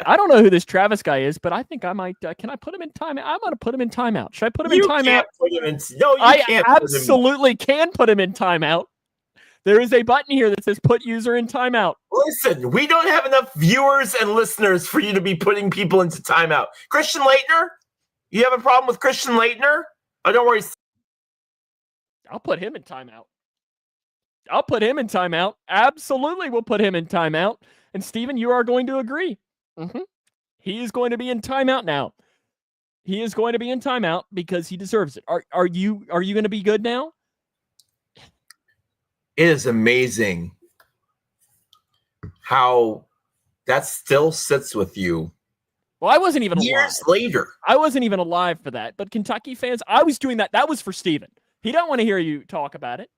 I don't know who this Travis guy is, but I think I might. Can I put him in timeout? I'm going to put him in timeout. Should I put him in timeout? I absolutely can put him in timeout. There is a button here that says put user in timeout. Listen, we don't have enough viewers and listeners for you to be putting people into timeout. Christian Laettner? You have a problem with Christian Laettner? Oh, don't worry. I'll put him in timeout. Absolutely, we'll put him in timeout. And Steven, you are going to agree. He is going to be in timeout now. He is going to be in timeout because he deserves it. Are you going to be good now? It is amazing how that still sits with you. Well, I wasn't even years alive. later. I wasn't even alive for that. But Kentucky fans, I was doing that. That was for Steven. He don't want to hear you talk about it.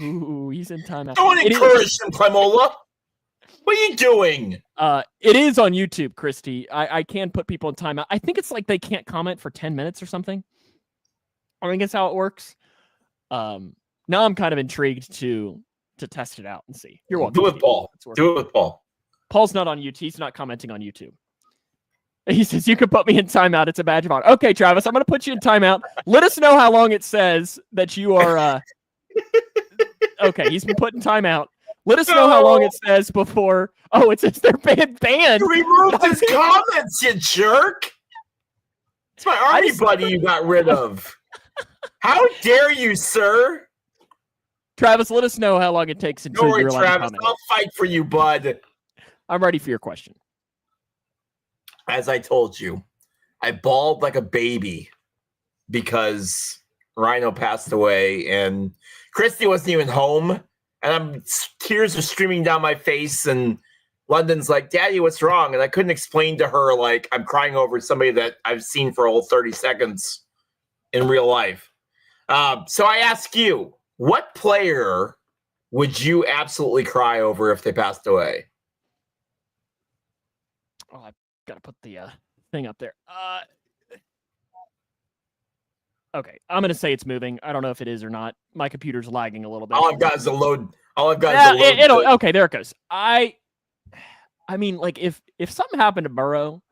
Ooh, he's in timeout. Don't encourage him, Clemola. What are you doing? It is on YouTube, Christy. I can put people in timeout. I think it's like they can't comment for 10 minutes or something. I think that's how it works. Now I'm kind of intrigued to test it out and see. You're welcome. Do it, Paul. Do it with Paul. Paul's not on YouTube. He's not commenting on YouTube. He says, you can put me in timeout. It's a badge of honor. Okay, Travis, I'm going to put you in timeout. Let us know how long it says that you are... Okay, he's been put in timeout. Let us know how long it says before... Oh, it says they're banned. You removed his comments, you jerk. It's my army buddy you got rid of. How dare you, sir? Travis, let us know how long it takes until you're allowed to Travis, comment. I'll fight for you, bud. I'm ready for your question. As I told you, I bawled like a baby because Rhino passed away and Christy wasn't even home. And tears are streaming down my face. And London's like, Daddy, what's wrong? And I couldn't explain to her, like, I'm crying over somebody that I've seen for a whole 30 seconds in real life. So I ask you, what player would you absolutely cry over if they passed away? Oh, I've got to put the thing up there. Okay, I'm going to say it's moving. I don't know if it is or not. My computer's lagging a little bit. All I've got is a load. Okay, there it goes. I mean, like, if something happened to Burrow,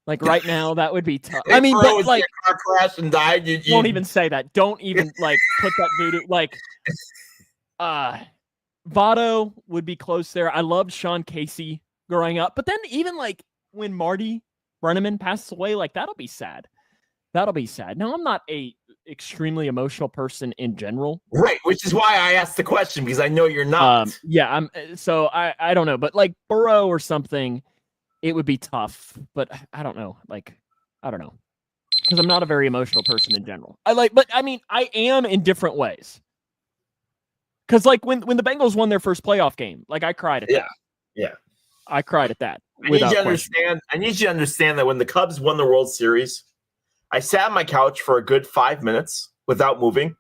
like right now, that would be tough. I mean, Burrow but like, car crash and died. You won't even say that. Don't even like put that voodoo. Like, Votto would be close there. I loved Sean Casey growing up, but then even like when Marty Brenneman passes away, like that'll be sad. That'll be sad. Now, I'm not a extremely emotional person in general. Right, which is why I asked the question, because I know you're not. Yeah, so I don't know, but like Burrow or something, it would be tough. But I don't know. Like, I don't know. Because I'm not a very emotional person in general. But I mean, I am in different ways. Because like when the Bengals won their first playoff game, like I cried at that. Yeah. I cried at that. I need you to understand that when the Cubs won the World Series, I sat on my couch for a good 5 minutes without moving,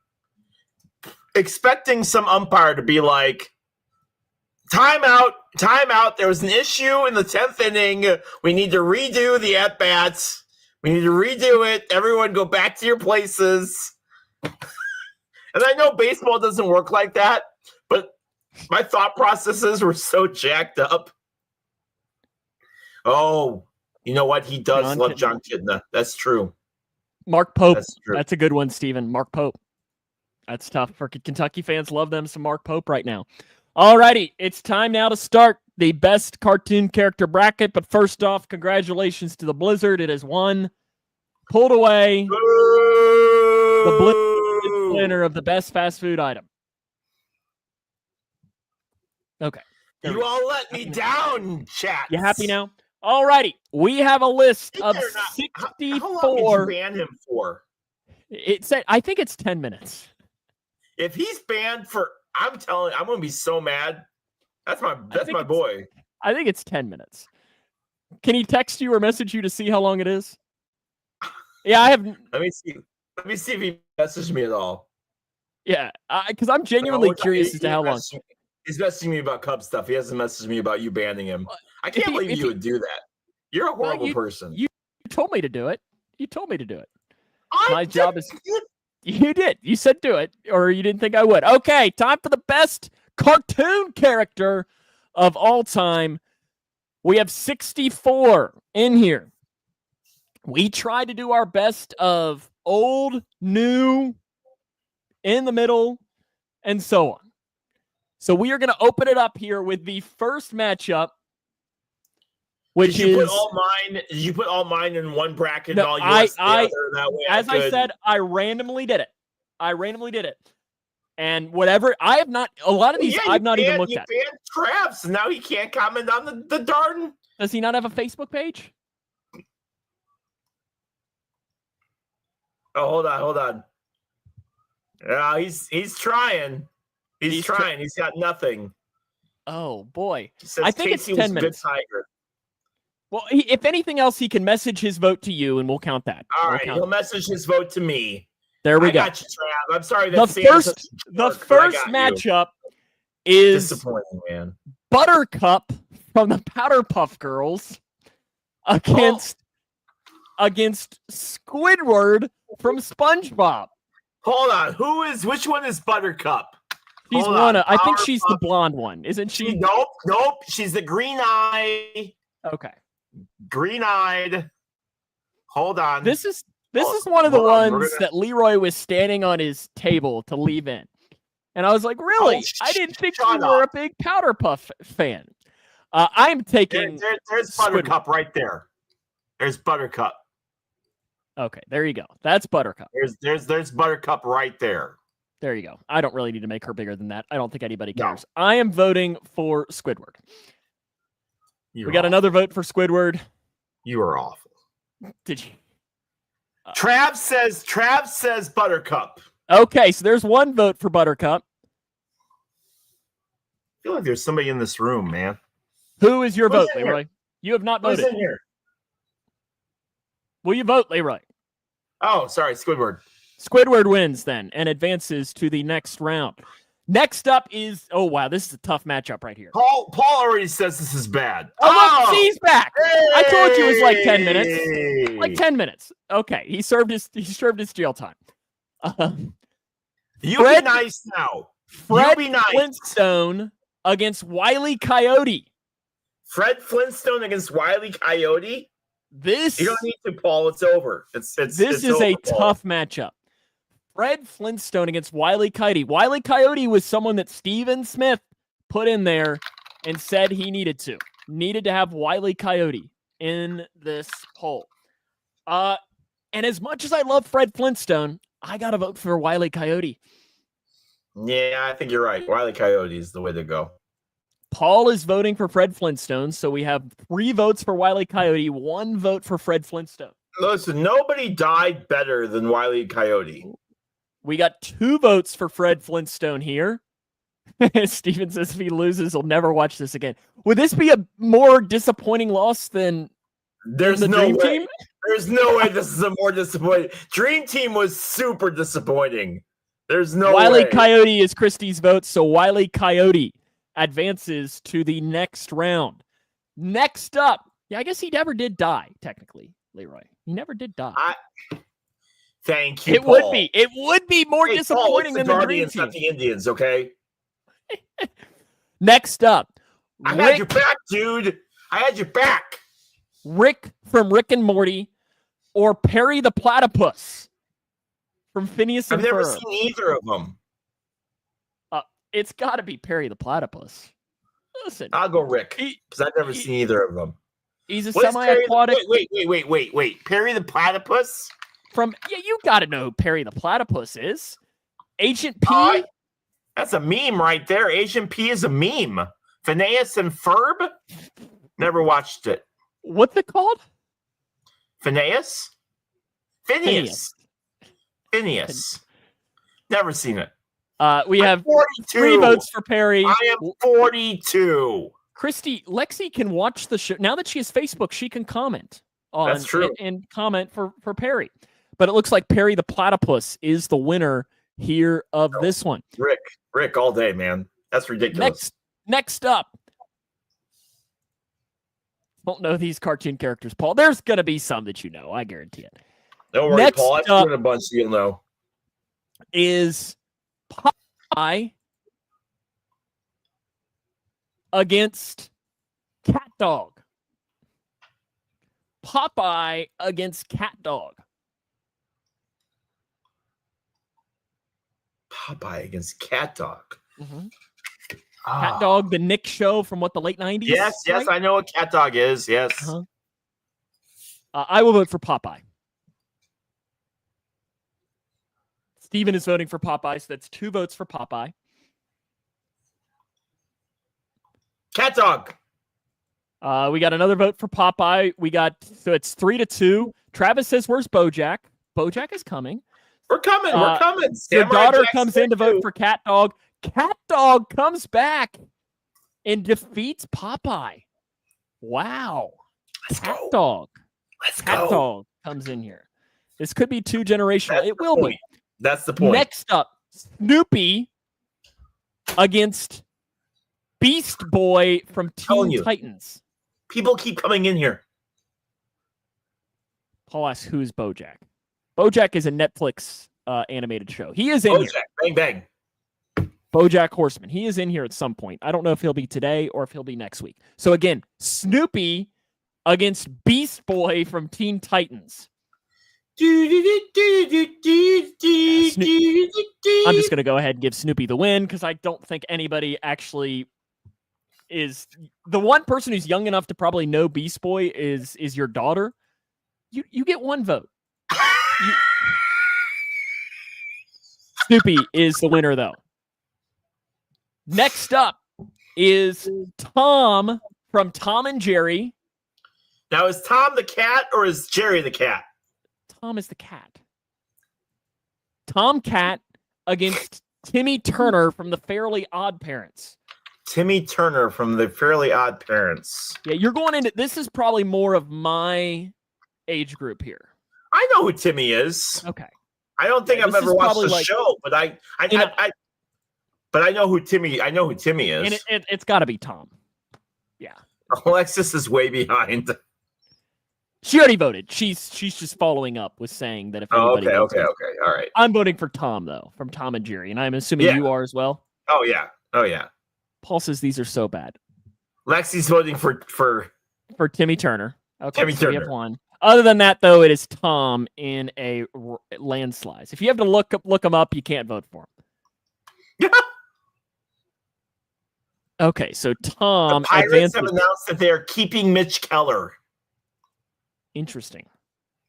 expecting some umpire to be like, timeout. There was an issue in the 10th inning. We need to redo the at-bats. We need to redo it. Everyone go back to your places. And I know baseball doesn't work like that, but my thought processes were so jacked up. Oh, you know what? He does love John Kidna. That's true. Mark Pope. That's a good one, Steven. Mark Pope. That's tough. For Kentucky fans, love them some Mark Pope right now. All righty. It's time now to start the best cartoon character bracket. But first off, congratulations to the Blizzard. It has won. Pulled away. The Blizzard is winner of the best fast food item. Okay. You all let me down, chat. You happy now? All righty. We have a list of 64. How long did you ban him for? It said, I think it's 10 minutes. If he's banned for, I'm telling you, I'm going to be so mad. That's my boy. I think it's 10 minutes. Can he text you or message you to see how long it is? Yeah, I have. Let me see if he messaged me at all. Yeah, because I'm genuinely curious as to how long. He's messaging me about Cubs stuff. He hasn't messaged me about you banning him. I can't believe you would do that. You're a horrible person. You told me to do it. My job is... You did. You said do it, or you didn't think I would. Okay, time for the best cartoon character of all time. We have 64 in here. We try to do our best of old, new, in the middle, and so on. So we are going to open it up here with the first matchup, which did you put all mine in one bracket and all yours the other? That way I said, I randomly did it. And whatever, I have not, a lot of these I've not even looked at. You banned Trav, so now he can't comment on the darn. Does he not have a Facebook page? Oh, hold on. Yeah, he's trying. He's trying. He's got nothing. Oh boy, I think Casey it's 10 minutes. Good Tiger. Well, if anything else, he can message his vote to you, and we'll count that. All right, he'll message his vote to me. There we go. Got you, Trav. I'm sorry. The first matchup is disappointing, man. Buttercup from the Powder Puff Girls against Squidward from SpongeBob. Hold on. Which one is Buttercup? She's I think she's the blonde one, isn't she? Nope. She's the green eye. Okay. Green-eyed. Hold on. This is one of the ones that Leroy was standing on his table to leave in. And I was like, really? I didn't think you were a big Powder Puff fan. I'm taking... There's Buttercup right there. There's Buttercup. Okay, there you go. That's Buttercup. There's Buttercup right there. There you go. I don't really need to make her bigger than that. I don't think anybody cares. No. I am voting for Squidward. We got another vote for Squidward. You are awful. Did you? Trav says Buttercup. Okay, so there's one vote for Buttercup. I feel like there's somebody in this room, man. Who is your vote, Leroy? You have not voted. Who's in here? Will you vote, Leroy? Oh, sorry, Squidward. Squidward wins then and advances to the next round. Next up is, oh, wow, this is a tough matchup right here. Paul already says this is bad. Oh, look, he's back. Hey! I told you it was like 10 minutes. Like 10 minutes. Okay, he served his jail time. You be nice now. Fred be nice. Flintstone against Wile E. Coyote. Fred Flintstone against Wile E. Coyote? You don't need to, Paul. It's over. This is a tough matchup. Fred Flintstone against Wile E. Coyote. Wile E. Coyote was someone that Steven Smith put in there and said he needed to have Wile E. Coyote in this poll. And as much as I love Fred Flintstone, I got to vote for Wile E. Coyote. Yeah, I think you're right. Wile E. Coyote is the way to go. Paul is voting for Fred Flintstone, so we have 3 votes for Wile E. Coyote, 1 vote for Fred Flintstone. Listen, nobody died better than Wile E. Coyote. We got 2 votes for Fred Flintstone here. Steven says if he loses, he'll never watch this again. Would this be a more disappointing loss than the Dream Team? There's no way this is a more disappointing. Dream Team was super disappointing. There's no way. Wile E. Coyote is Christie's vote, so Wile E. Coyote advances to the next round. Next up, I guess he never did die, technically, Leroy. He never did die. Thank you, It Paul. would be more disappointing than the Guardians, Dream Team. Not the Indians, okay? Next up, I had your back, dude. I had your back. Rick from Rick and Morty or Perry the Platypus from Phineas and Ferb. I've never seen either of them. It's got to be Perry the Platypus. Listen, I'll go Rick because I've never seen either of them. He's a semi-aquatic. Wait. Perry the Platypus? You got to know who Perry the Platypus is. Agent P? That's a meme right there. Agent P is a meme. Phineas and Ferb? Never watched it. What's it called? Phineas. Never seen it. We have 42. 3 votes for Perry. I am 42. Lexi can watch the show. Now that she has Facebook, she can comment on That's true. And comment for Perry. But it looks like Perry the Platypus is the winner here of this one. Rick all day, man. That's ridiculous. Next up. Don't know these cartoon characters, Paul. There's going to be some that you know. I guarantee it. Don't worry, Paul. I've seen a bunch you'll know. Is Popeye against Cat Dog. Popeye against Cat Dog. Popeye against Cat Dog. Mm-hmm. Cat Dog, the Nick show from the late 90s? Yes, right? I know what Cat Dog is. Yes. Uh-huh. I will vote for Popeye. Steven is voting for Popeye, so that's 2 votes for Popeye. Cat dog. We got another vote for Popeye. So it's 3-2. Travis says, "Where's BoJack?" BoJack is coming. We're coming. We're coming. Your Samurai daughter Jack's comes there in to vote too. for Cat Dog. Cat Dog comes back and defeats Popeye. Wow. Let's Cat go. Dog. Let's Cat go. Dog comes in here. This could be 2 generational. That's It the will point. be. That's the point. Next up, Snoopy against Beast Boy from Telling Teen you. Titans. People keep coming in here. Paul asks, who's BoJack? BoJack is a Netflix animated show. He is in here. Bang bang. BoJack Horseman. He is in here at some point. I don't know if he'll be today or if he'll be next week. So again, Snoopy against Beast Boy from Teen Titans. I'm just going to go ahead and give Snoopy the win because I don't think anybody actually is. The one person who's young enough to probably know Beast Boy is your daughter. You get 1 vote. Snoopy is the winner, though. Next up is Tom from Tom and Jerry. Now, is Tom the cat or is Jerry the cat? Tom is the cat. Tom Cat against Timmy Turner from the Fairly Odd Parents. Timmy Turner from the Fairly Odd Parents. Yeah, you're going into this is probably more of my age group here. I know who Timmy is. Okay. I don't think Yeah, I've this ever is watched probably the like- show, but I know who Timmy. I know who Timmy is. And it's got to be Tom. Yeah. Alexis is way behind. She already voted. She's just following up with saying that if Oh, anybody okay, votes, all right. I'm voting for Tom though, from Tom and Jerry, and I'm assuming Yeah. you are as well. Oh yeah. Paul says these are so bad. Lexi's voting for Timmy Turner. Okay, Timmy so we have Turner. 1. Other than that, though, it is Tom in a landslide. If you have to look him up, you can't vote for him. Okay, so Tom the Pirates advances. have announced that they are keeping Mitch Keller. Interesting.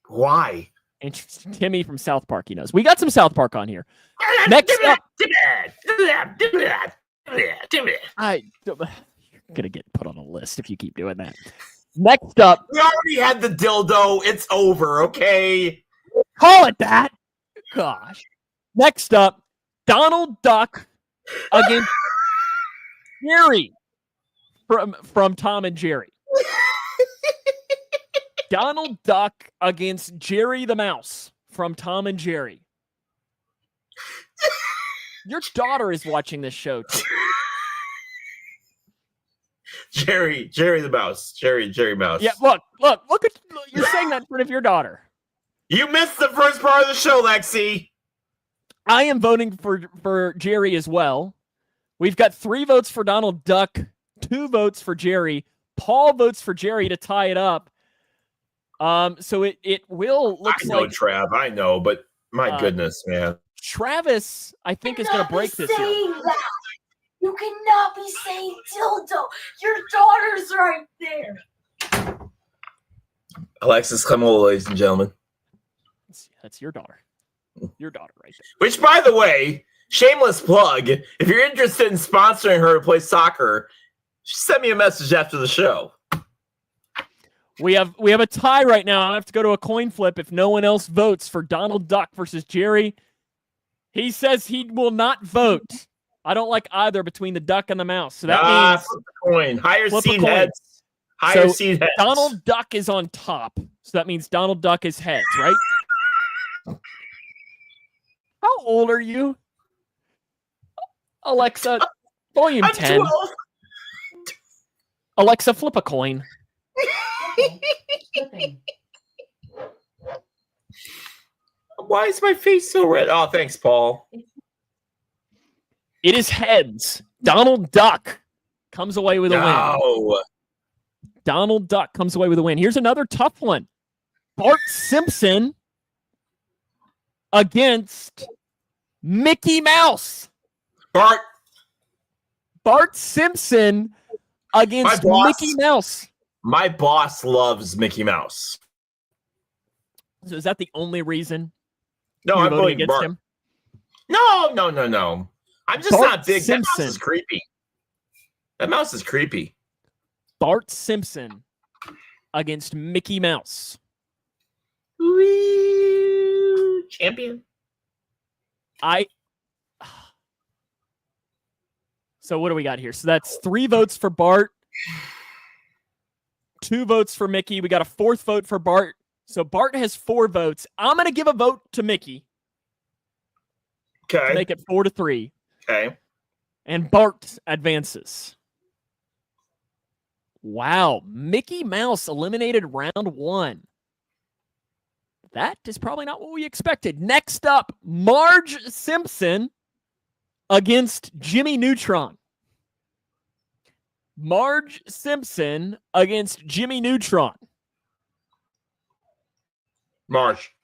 Why? Interesting. Timmy from South Park, he knows. We got some South Park on here. Next up, you're gonna get put on a list if you keep doing that. Next up, We already had the dildo. It's over, okay? call it that. Gosh. Next up, Donald Duck against Jerry from Tom and Jerry. Donald Duck against Jerry the Mouse from Tom and Jerry. Your daughter is watching this show too. Jerry the Mouse. Jerry Mouse. Yeah, look, you're saying that in front of your daughter. You missed the first part of the show, Lexi. I am voting for Jerry as well. We've got 3 votes for Donald Duck, 2 votes for Jerry. Paul votes for Jerry to tie it up. So it will look I know, like Trav. I know, but my goodness, man. Travis, I think, is going to break this here. That. You cannot be saying dildo. Your daughter's right there. Alexis Clemol, ladies and gentlemen. That's your daughter. Your daughter right there. Which, by the way, shameless plug. If you're interested in sponsoring her to play soccer, send me a message after the show. We have a tie right now. I have to go to a coin flip if no one else votes for Donald Duck versus Jerry. He says he will not vote. I don't like either between the duck and the mouse. So that means flip the coin. Higher flip a seed coin. heads. Higher So seed heads. Donald Duck is on top. So that means Donald Duck is heads, right? How old are you? Alexa, volume I'm 10. 12. Alexa, flip a coin. Why is my face so red? Oh, thanks, Paul. It is heads. Donald Duck comes away with a win. No. Donald Duck comes away with a win. Here's another tough one. Bart Simpson against Mickey Mouse. Bart Simpson against My boss. Mickey Mouse. My boss loves Mickey Mouse. So is that the only reason No, you're I'm voting voting against Bart. him? No. I'm just Bart not big. That Simpson. mouse is creepy. That mouse is creepy. Bart Simpson against Mickey Mouse. Woo, champion. So what do we got here? So that's 3 votes for Bart, 2 votes for Mickey. We got a 4th vote for Bart. So Bart has 4 votes. I'm going to give a vote to Mickey to make it 4-3. Okay. And Bart advances. Wow. Mickey Mouse eliminated round 1. That is probably not what we expected. Next up, Marge Simpson against Jimmy Neutron. Marge Simpson against Jimmy Neutron. Marge.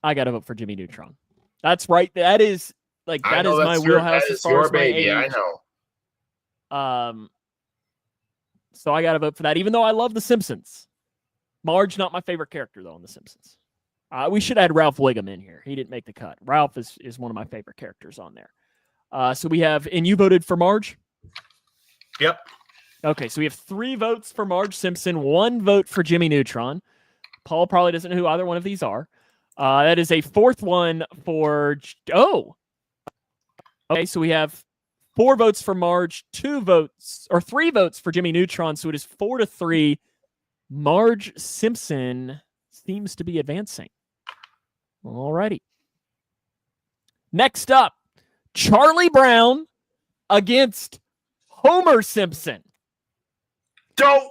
I got to vote for Jimmy Neutron. That's right. That is my wheelhouse as far as my age. I know. So I got to vote for that, even though I love The Simpsons. Marge, not my favorite character, though, in The Simpsons. We should add Ralph Wiggum in here. He didn't make the cut. Ralph is one of my favorite characters on there. So we have, and you voted for Marge? Yep. Okay, so we have 3 votes for Marge Simpson, 1 vote for Jimmy Neutron. Paul probably doesn't know who either one of these are. That is a 4th one for... Oh! Okay, so we have 4 votes for Marge, 3 votes for Jimmy Neutron, so it is 4-3. Marge Simpson seems to be advancing. Alrighty. Next up, Charlie Brown against Homer Simpson. Don't.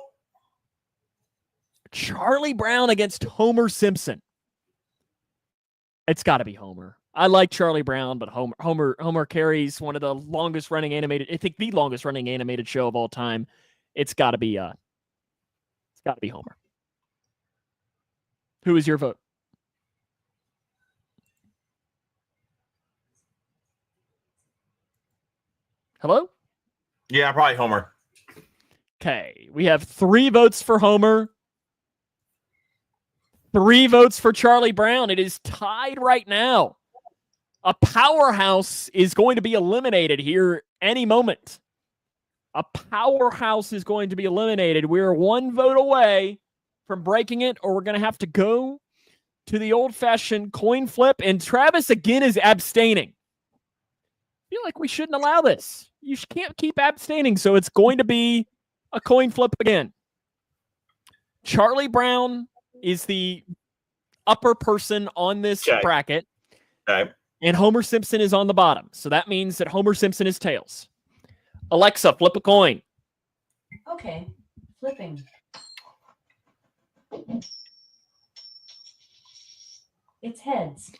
Charlie Brown against Homer Simpson. It's got to be Homer. I like Charlie Brown, but Homer carries one of the longest running animated, I think the longest running animated show of all time. It's got to be Homer. Who is your vote? Hello? Yeah, probably Homer. Okay, we have 3 votes for Homer, 3 votes for Charlie Brown. It is tied right now. A powerhouse is going to be eliminated here any moment. A powerhouse is going to be eliminated. We're 1 vote away from breaking it, or we're going to have to go to the old-fashioned coin flip. And Travis, again, is abstaining. I feel like we shouldn't allow this. You can't keep abstaining, so it's going to be a coin flip again. Charlie Brown is the upper person on this bracket. Okay. And Homer Simpson is on the bottom. So that means that Homer Simpson is tails. Alexa, flip a coin. Okay, flipping. It's heads.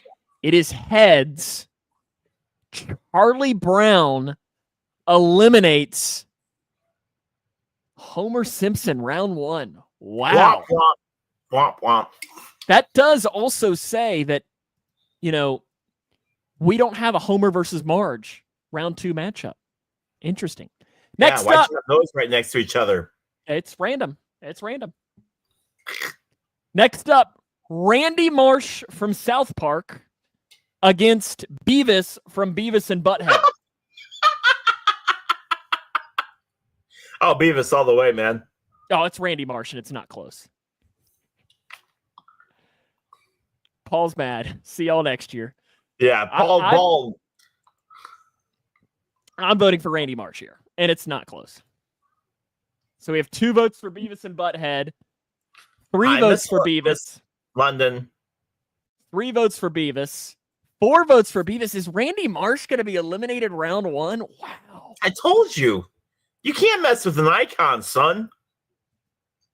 It is heads. Charlie Brown eliminates Homer Simpson round 1. Wow. Womp, womp. Womp, womp. That does also say that, we don't have a Homer versus Marge round 2 matchup. Interesting. Next why up. you have those right next to each other? It's random. Next up, Randy Marsh from South Park against Beavis from Beavis and Butthead. Oh, Beavis all the way, man. Oh, it's Randy Marsh, and it's not close. Paul's mad. See y'all next year. Yeah, Paul. I'm voting for Randy Marsh here, and it's not close. So we have 2 votes for Beavis and Butthead, 3 votes for Beavis. London. 3 votes for Beavis. 4 votes for Beavis. Is Randy Marsh going to be eliminated round 1? Wow. I told you. You can't mess with an icon, son.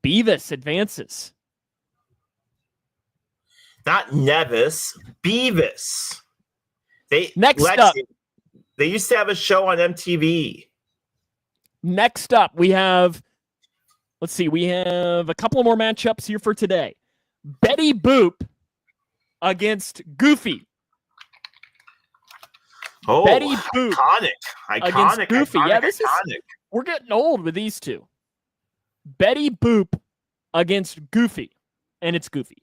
Beavis advances. Not Nevis. Beavis. Next up. They used to have a show on MTV. Next up, we have a couple more matchups here for today. Betty Boop against Goofy. Oh, Betty Boop iconic, Goofy. Iconic. We're getting old with these 2. Betty Boop against Goofy, and it's Goofy.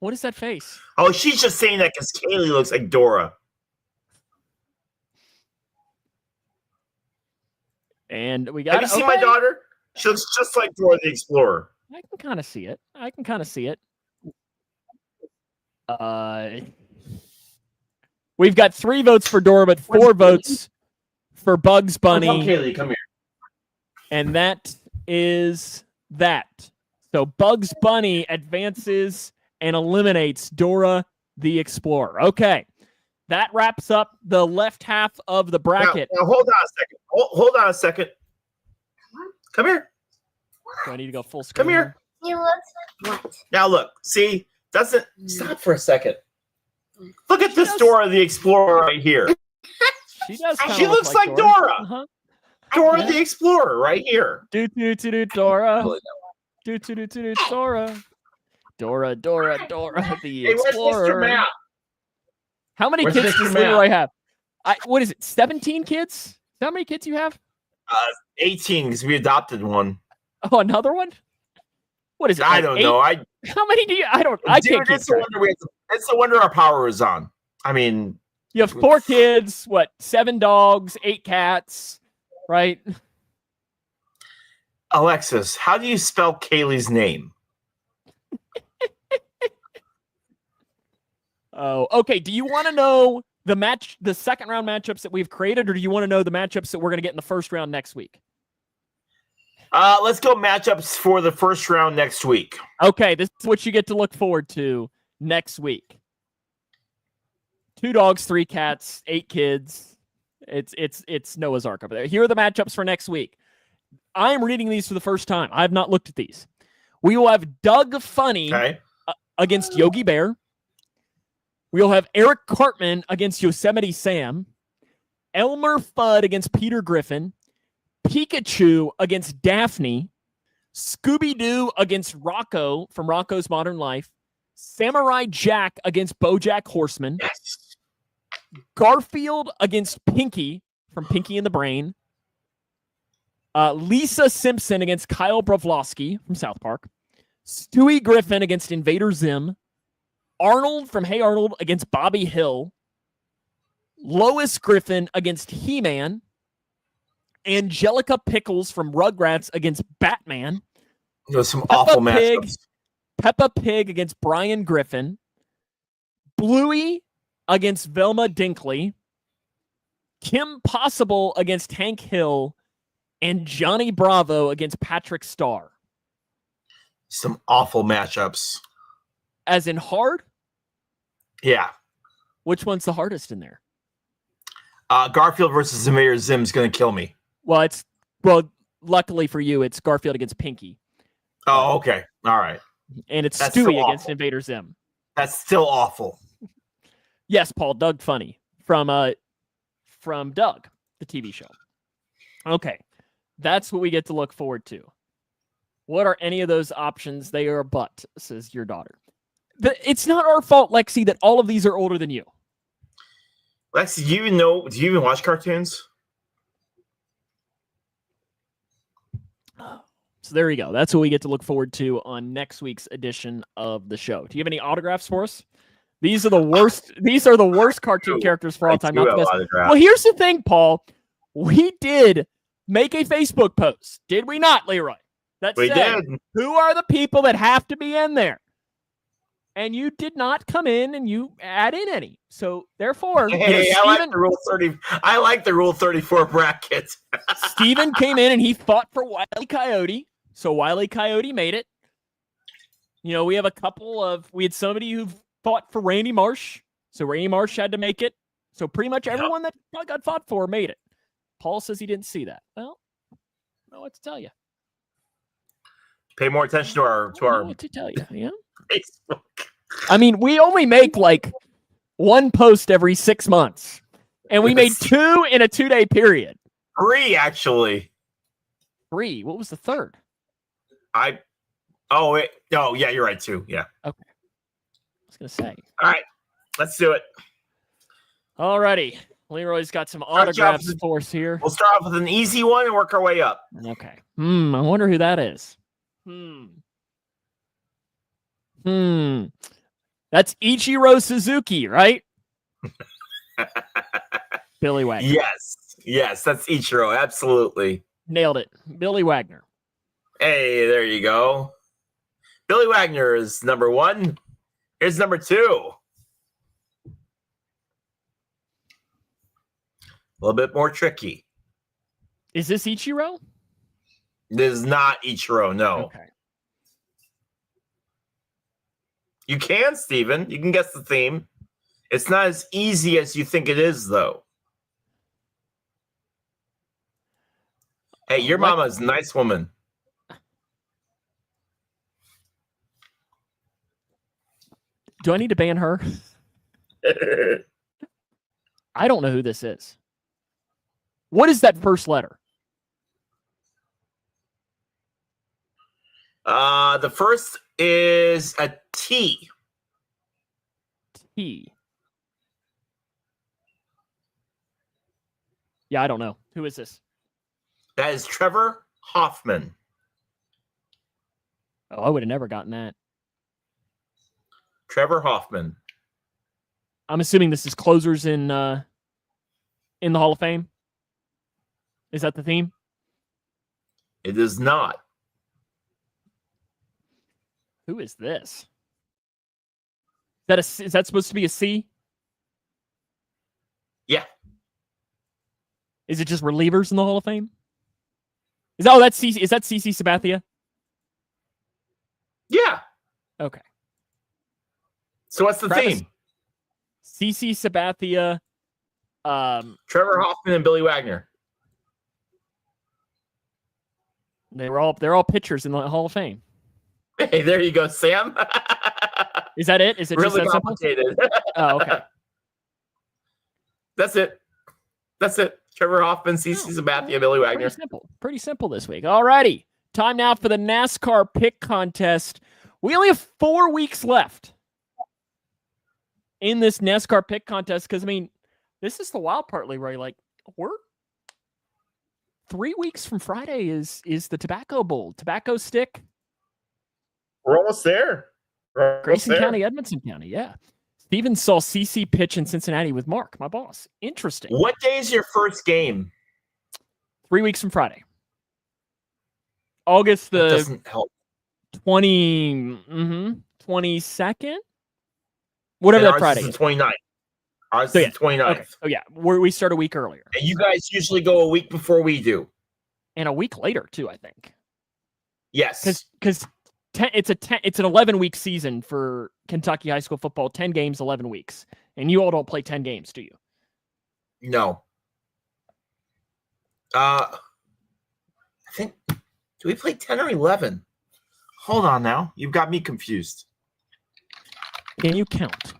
What is that face? Oh, she's just saying that because Kaylee looks like Dora. And we got. Have you seen my daughter? She looks just like Dora the Explorer. I can kind of see it. We've got 3 votes for Dora, but 4 votes for Bugs Bunny. Come, Kaylee, come here. And that is that. So Bugs Bunny advances and eliminates Dora the Explorer. Okay. That wraps up the left half of the bracket. Now hold on a second. Hold on a second. Come here. Do I need to go full screen? Come here. He looks like what? Now look. See, doesn't stop for a second. Look at this Dora the Explorer right here. She does. She looks like Dora. Uh-huh. Dora the Explorer right here. Do Dora. Do Dora. Dora the Hey, where's Explorer. Mr. Matt? How many Where's kids Mr. does Matt? Leroy have? What is it? 17 kids? Is that how many kids you have? 18 because we adopted one. Oh, another one? What is it? I like don't 8? know. How many do you? I can't keep it's track. it's the wonder our power is on. I mean, You have 4 kids, 7 dogs, 8 cats, right? Alexis, how do you spell Kaylee's name? Oh, okay. Do you want to know the second round matchups that we've created, or do you want to know the matchups that we're going to get in the first round next week? Let's go matchups for the first round next week. Okay, this is what you get to look forward to next week. 2 dogs, 3 cats, 8 kids. It's Noah's Ark over there. Here are the matchups for next week. I am reading these for the first time. I have not looked at these. We will have Doug Funny against Yogi Bear. We'll have Eric Cartman against Yosemite Sam. Elmer Fudd against Peter Griffin. Pikachu against Daphne. Scooby-Doo against Rocco from Rocco's Modern Life. Samurai Jack against BoJack Horseman. Yes. Garfield against Pinky from Pinky and the Brain. Lisa Simpson against Kyle Bravlowski from South Park. Stewie Griffin against Invader Zim. Arnold from Hey Arnold against Bobby Hill. Lois Griffin against He-Man. Angelica Pickles from Rugrats against Batman. There's some awful Pig, matchups. Peppa Pig against Brian Griffin. Bluey against Velma Dinkley. Kim Possible against Hank Hill. And Johnny Bravo against Patrick Starr. Some awful matchups. As in hard? Yeah. Which one's the hardest in there? Garfield versus Invader Zim is going to kill me. Well, luckily for you, it's Garfield against Pinky. Oh, okay. All right. And it's That's Stewie so against awful. Invader Zim. That's still awful. Yes, Paul, Doug Funny from Doug, the TV show. Okay. That's what we get to look forward to. What are any of those options? They are but, says your daughter. It's not our fault, Lexi, that all of these are older than you. Lexi, do you even watch cartoons? So there you go. That's what we get to look forward to on next week's edition of the show. Do you have any autographs for us? These are the worst. These are the worst cartoon characters for all time. Not the best. Well, here's the thing, Paul. We did make a Facebook post, did we not, Leroy? That We said, did. who are the people that have to be in there? And you did not come in and you add in any. So therefore, Hey, I like the Rule 30. I like the Rule 34 bracket. Steven came in and he fought for Wile E. Coyote. So Wile E. Coyote made it. You know, we had somebody who fought for Randy Marsh. So Randy Marsh had to make it. So pretty much everyone that got fought for made it. Paul says he didn't see that. Well, I don't know what to tell you. Pay more attention to our I don't know what to tell you. Yeah. Facebook. I mean, we only make like one post every 6 months, and we made 2 in a 2-day period. 3 actually. 3. What was the third? Yeah, you're right, 2. Yeah. Okay. I was gonna say. All right, let's do it. Alrighty. Leroy's got some autographs for us here. We'll start off with an easy one and work our way up. Okay. I wonder who that is. That's Ichiro Suzuki, right? Billy Wagner. Yes, that's Ichiro. Absolutely. Nailed it. Billy Wagner. Hey, there you go. Billy Wagner is number 1. Here's number 2. A little bit more tricky. Is this Ichiro? This is not Ichiro, no. Okay. You can, Steven. You can guess the theme. It's not as easy as you think it is, though. Hey, your mama is a nice woman. Do I need to ban her? I don't know who this is. What is that first letter? The first is a T. T. Yeah, I don't know. Who is this? That is Trevor Hoffman. Oh, I would have never gotten that. Trevor Hoffman. I'm assuming this is closers in the Hall of Fame. Is that the theme? It is not. Who is this? Is that supposed to be a C? Yeah. Is it just relievers in the Hall of Fame? Is that CC Sabathia? Yeah. Okay. So what's the theme? CC Sabathia. Trevor Hoffman and Billy Wagner. They're all pitchers in the Hall of Fame. Hey, there you go, Sam. Is that it? Is it really just that complicated? simple? Oh, okay. That's it. Trevor Hoffman, CC Sabathia, Billy Wagner. Pretty simple this week. All righty. Time now for the NASCAR pick contest. We only have 4 weeks left in this NASCAR pick contest because, I mean, this is the wild part, Leroy. Like, we're 3 weeks from Friday is the Tobacco Bowl. Tobacco Stick. We're almost there. Grayson County, Edmonson County, yeah. Steven saw CC pitch in Cincinnati with Mark, my boss. Interesting. What day is your first game? 3 weeks from Friday. August the doesn't help. 22nd? Whatever that Friday is. 29th. Ours is the 29th. Okay. Oh, yeah. We start a week earlier. And you guys usually go a week before we do. And a week later, too, I think. Yes. Because it's an 11-week season for Kentucky high school football. 10 games, 11 weeks. And you all don't play 10 games, do you? No. I think, do we play 10 or 11? Hold on now. You've got me confused. Can you count?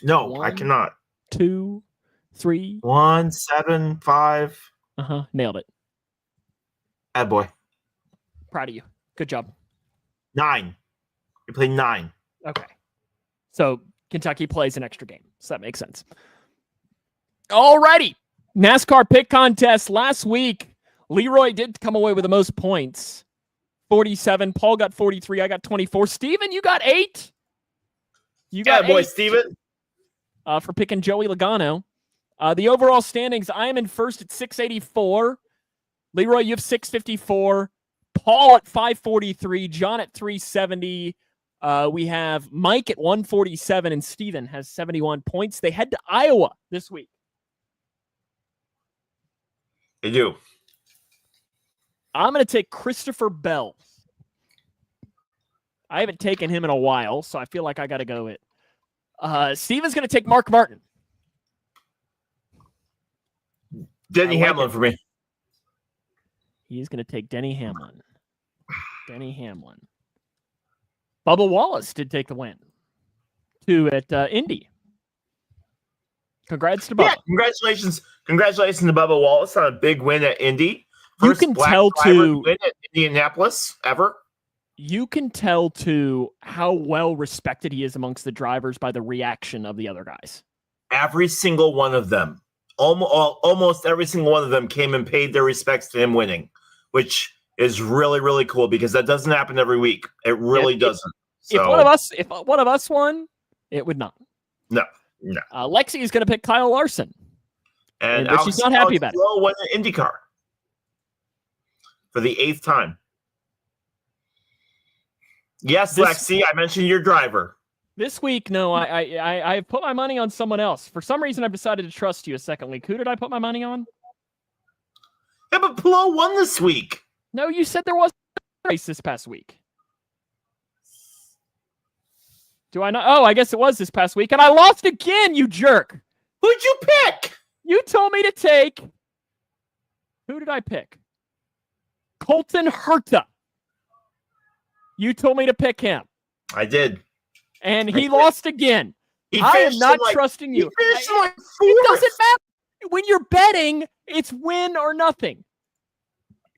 No, 1, I cannot. 2, 3. 1, 7, 5. Nailed it. Boy. Proud of you. Good job. 9. We play 9. Okay. So Kentucky plays an extra game. So that makes sense. Alrighty. NASCAR pick contest last week. Leroy did come away with the most points. 47. Paul got 43. I got 24. Steven, you got 8. You got boy, 8. Steven. For picking Joey Logano. The overall standings, I am in first at 684. Leroy, you have 654. Paul at 543. John at 370. We have Mike at 147, and Steven has 71 points. They head to Iowa this week. They do. I'm going to take Christopher Bell. I haven't taken him in a while, so I feel like I got to go it. Steven's going to take Mark Martin. Denny Hamlin for me. He's going to take Denny Hamlin. Denny Hamlin. Bubba Wallace did take the win. 2 at Indy. Congrats to Bubba. Yeah, congratulations to Bubba Wallace on a big win at Indy. First you can black tell driver to win at Indianapolis ever. You can tell to how well respected he is amongst the drivers by the reaction of the other guys. Every single one of them, almost every single one of them came and paid their respects to him winning, which is really, really cool because that doesn't happen every week. It really doesn't. So, if one of us won, it would not. No. Lexi is going to pick Kyle Larson, but she's not happy about it. Won an IndyCar for the 8th time. Yes, Lexi, I mentioned your driver. This week, no, I put my money on someone else. For some reason, I've decided to trust you a second week. Who did I put my money on? Yeah, but Plo won this week. No, you said there was a race this past week. Do I not? Oh, I guess it was this past week, and I lost again, you jerk. Who'd you pick? You told me to take. Who did I pick? Colton Herta. You told me to pick him. I did. And he lost again. I am not trusting you. He finished like it doesn't matter. When you're betting, it's win or nothing.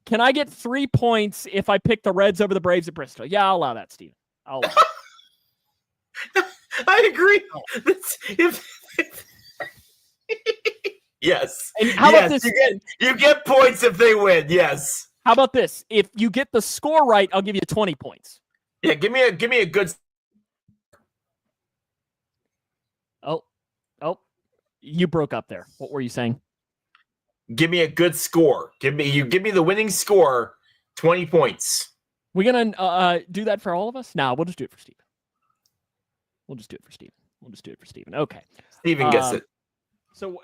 Can I get 3 points if I pick the Reds over the Braves at Bristol? Yeah, I'll allow that, Steven. I'll allow it. I agree. Yes. And how about this? You get points if they win. Yes. How about this? If you get the score right, I'll give you 20 points. Yeah, give me a good. Oh, you broke up there. What were you saying? Give me a good score. Give me the winning score, 20 points. We're gonna do that for all of us? No, we'll just do it for Steven. Okay. Steven gets it. So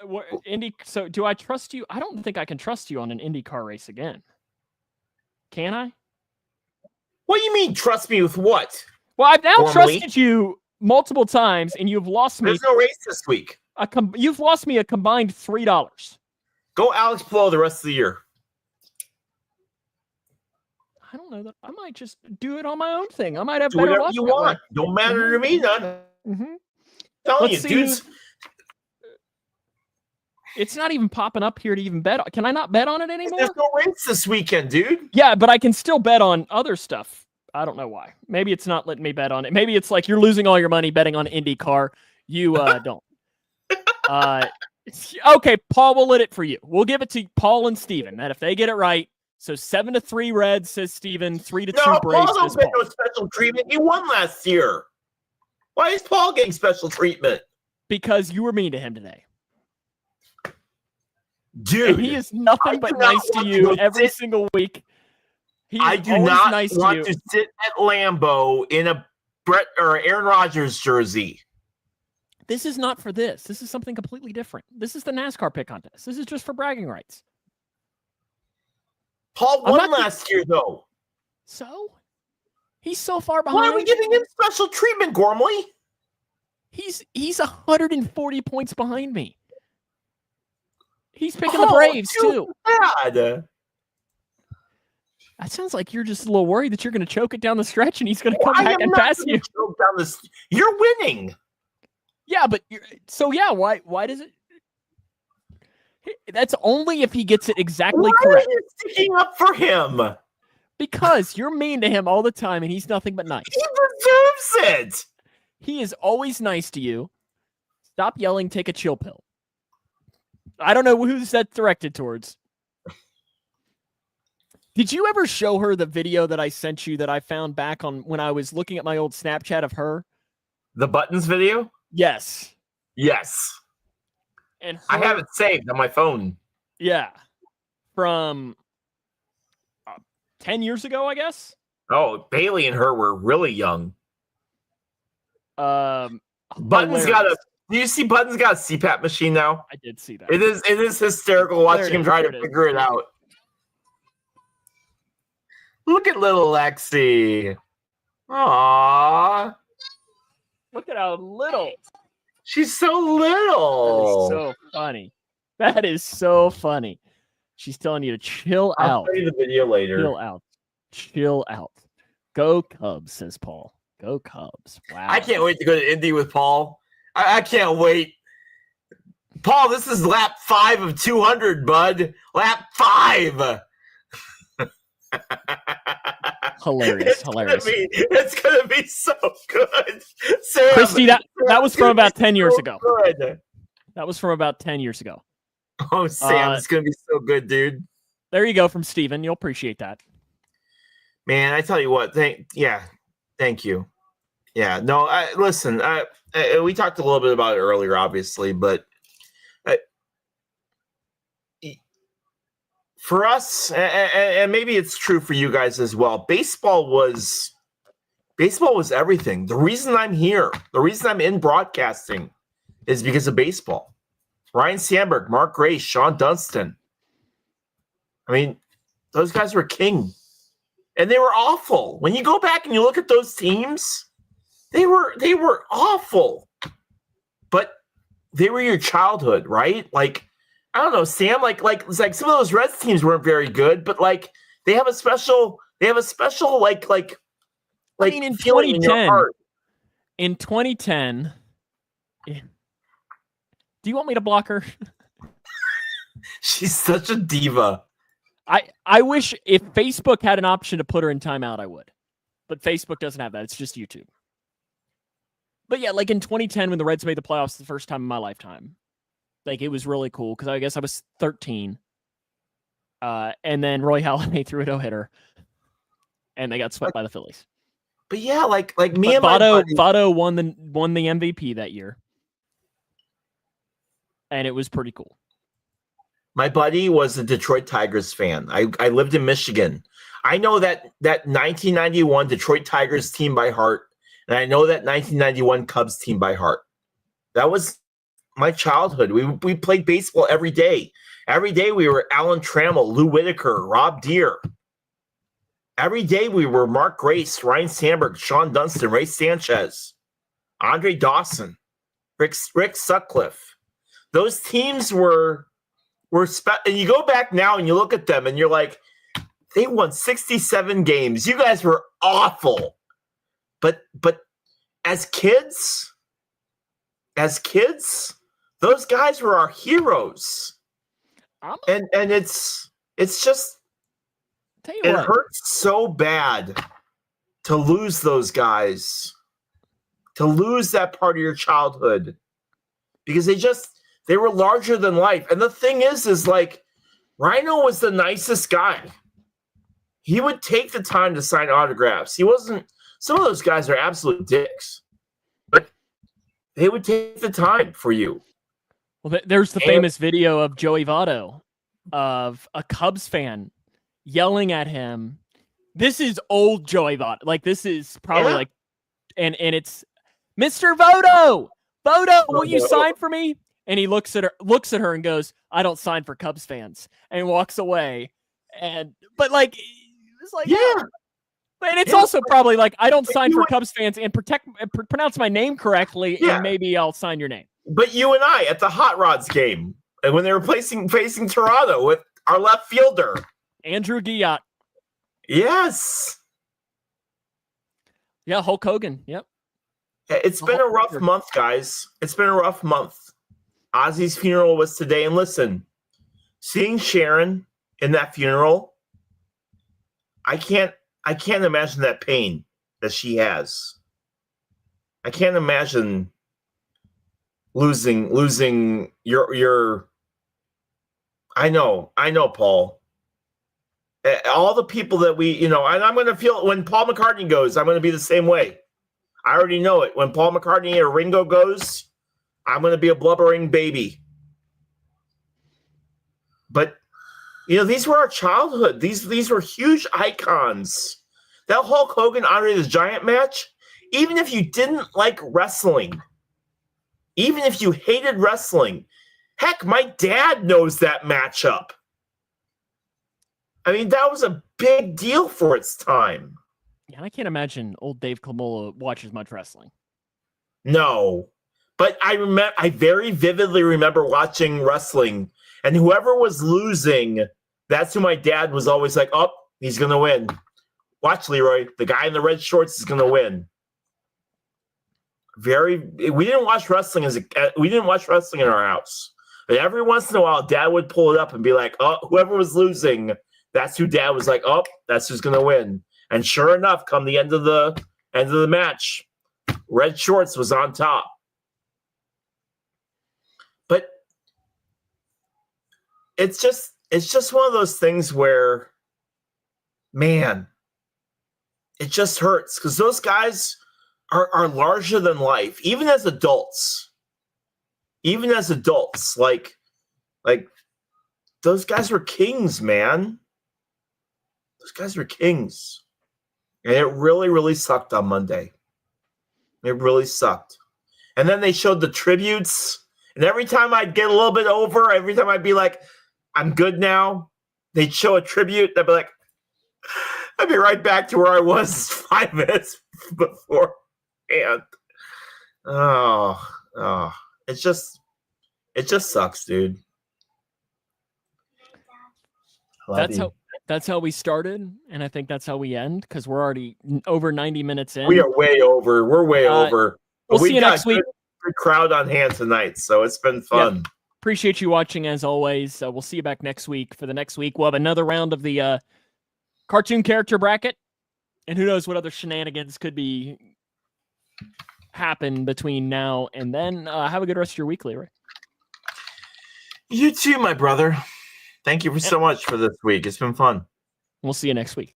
So do I trust you? I don't think I can trust you on an IndyCar race again. Can I? What do you mean? Trust me with what? Well, I've now trusted you multiple times, and you've lost me. There's no race this week. You've lost me a combined $3. Go Alex Plo the rest of the year. I don't know that. I might just do it on my own thing. I might have do better whatever luck you want. Don't matter to me, none. Telling you, dudes. It's not even popping up here to even bet. Can I not bet on it anymore? There's no race this weekend, dude. Yeah, but I can still bet on other stuff. I don't know why. Maybe it's not letting me bet on it. Maybe it's like you're losing all your money betting on IndyCar. You don't. Okay, Paul, we'll let it for you. We'll give it to Paul and Steven. That if they get it right, so 7-3 Reds, says Steven, 3-2 Braves, Paul says don't get Paul. no special treatment. He won last year. Why is Paul getting special treatment? Because you were mean to him today. Dude, and he is nothing but nice to you every single week. I do not want to sit at Lambeau in a Brett or Aaron Rodgers jersey. This is not for this. This is something completely different. This is the NASCAR pick contest. This is just for bragging rights. Paul won last year, though. So? He's so far behind. Why are we giving him special treatment, Gormley? He's 140 points behind me. He's picking the Braves, too. Bad. That sounds like you're just a little worried that you're going to choke it down the stretch and he's going to come back and pass you. You're winning. Yeah, but why does it? That's only if he gets it exactly correct. Why are you sticking up for him? Because you're mean to him all the time and he's nothing but nice. He deserves it. He is always nice to you. Stop yelling, take a chill pill. I don't know who's that directed towards. Did you ever show her the video that I sent you that I found back on when I was looking at my old Snapchat of her? The buttons video? Yes. Yes. And I have it saved on my phone. Yeah. From 10 years ago, I guess. Oh, Bailey and her were really young. Button's do you see Button's got a CPAP machine now? I did see that. It is hysterical watching him try to figure it out. Look at little Lexi. Aww. Look at how little. She's so little. That is so funny. That is so funny. She's telling you to chill out. I'll show you the video later. Chill out. Chill out. Go Cubs, says Paul. Go Cubs. Wow. I can't wait to go to Indy with Paul. I can't wait. Paul, this is lap 5 of 200, bud. Lap 5. Hilarious. It's gonna be so good. Sam, Christy, that was from about 10 years ago. Good. That was from about 10 years ago. Oh, Sam, it's gonna be so good, dude. There you go from Steven. You'll appreciate that. Man, I tell you what, thank you. Yeah, no, listen, we talked a little bit about it earlier, obviously, but for us, and maybe it's true for you guys as well, baseball was everything. The reason I'm here, the reason I'm in broadcasting is because of baseball. Ryan Sandberg, Mark Grace, Sean Dunston. I mean, those guys were king. And they were awful. When you go back and you look at those teams, they were awful. But they were your childhood, right? Like, I don't know, Sam, like some of those Reds teams weren't very good, but like they have a special like I mean, in feeling in your 2010, heart. in 2010, do you want me to block her? She's such a diva. I wish if Facebook had an option to put her in timeout, I would. But Facebook doesn't have that. It's just YouTube. But yeah, like in 2010 when the Reds made the playoffs the first time in my lifetime, like it was really cool because I guess I was 13. And then Roy Halladay threw a no-hitter. And they got swept by the Phillies. But yeah, like me and Votto won the MVP that year. And it was pretty cool. My buddy was a Detroit Tigers fan. I lived in Michigan. I know that 1991 Detroit Tigers team by heart, and I know that 1991 Cubs team by heart. That was my childhood. We played baseball every day. Every day we were Alan Trammell, Lou Whitaker, Rob Deere. Every day we were Mark Grace, Ryan Sandberg, Sean Dunston, Ray Sanchez, Andre Dawson, Rick Sutcliffe. Those teams were and you go back now and you look at them and you're like, they won 67 games. You guys were awful. But as kids, those guys were our heroes. And it's just it hurts so bad to lose those guys, to lose that part of your childhood, because they were larger than life. And the thing is like, Rhino was the nicest guy. He would take the time to sign autographs. He wasn't, some of those guys are absolute dicks, but they would take the time for you. Well, there's the famous video of Joey Votto of a Cubs fan yelling at him. This is old Joey Votto. Like, this is probably like, and it's Mr. Votto, will you sign for me? And he looks at her and goes, I don't sign for Cubs fans, and walks away. But like, it's like, yeah. And it's also probably like, I don't sign for Cubs fans and pronounce my name correctly, and maybe I'll sign your name. But you and I at the Hot Rods game, and when they were facing Toronto with our left fielder, Andrew Guillotte. Yes. Yeah, Hulk Hogan. Yep. It's been a rough month, guys. It's been a rough month. Ozzy's funeral was today, and listen, seeing Sharon in that funeral, I can't imagine that pain that she has. I can't imagine losing your I know, Paul. All the people that we, and I'm going to feel when Paul McCartney goes, I'm going to be the same way. I already know it. When Paul McCartney or Ringo goes, I'm going to be a blubbering baby. But, these were our childhood. These were huge icons. That Hulk Hogan Andre the Giant match, even if you didn't like wrestling, even if you hated wrestling, heck, my dad knows that matchup. I mean, that was a big deal for its time. Yeah, I can't imagine old Dave Clamola watches much wrestling. No. But I very vividly remember watching wrestling, and whoever was losing, that's who my dad was always like, oh, he's going to win. Watch, Leroy. The guy in the red shorts is going to win. We didn't watch wrestling in our house. But every once in a while, Dad would pull it up and be like, oh, whoever was losing, that's who Dad was like, oh, that's who's going to win. And sure enough, come the end of the match, red shorts was on top. But it's just one of those things where, man, it just hurts because those guys are larger than life, even as adults. Even as adults, like those guys were kings, man. Those guys were kings. And it really, really sucked on Monday. It really sucked. And then they showed the tributes. And every time I'd get a little bit over, every time I'd be like, I'm good now, they'd show a tribute. I'd be like, I'd be right back to where I was 5 minutes before. And it just sucks, dude. That's how we started, and I think that's how we end because we're already over 90 minutes in. We are way over. We're way over. We'll see you next week. Good crowd on hand tonight, so it's been fun. Yep. Appreciate you watching as always. We'll see you back next week. For the next week, we'll have another round of the cartoon character bracket, and who knows what other shenanigans could be happen between now and then. Have a good rest of your week, Leroy. You too, my brother. Thank you so much for this week. It's been fun. We'll see you next week.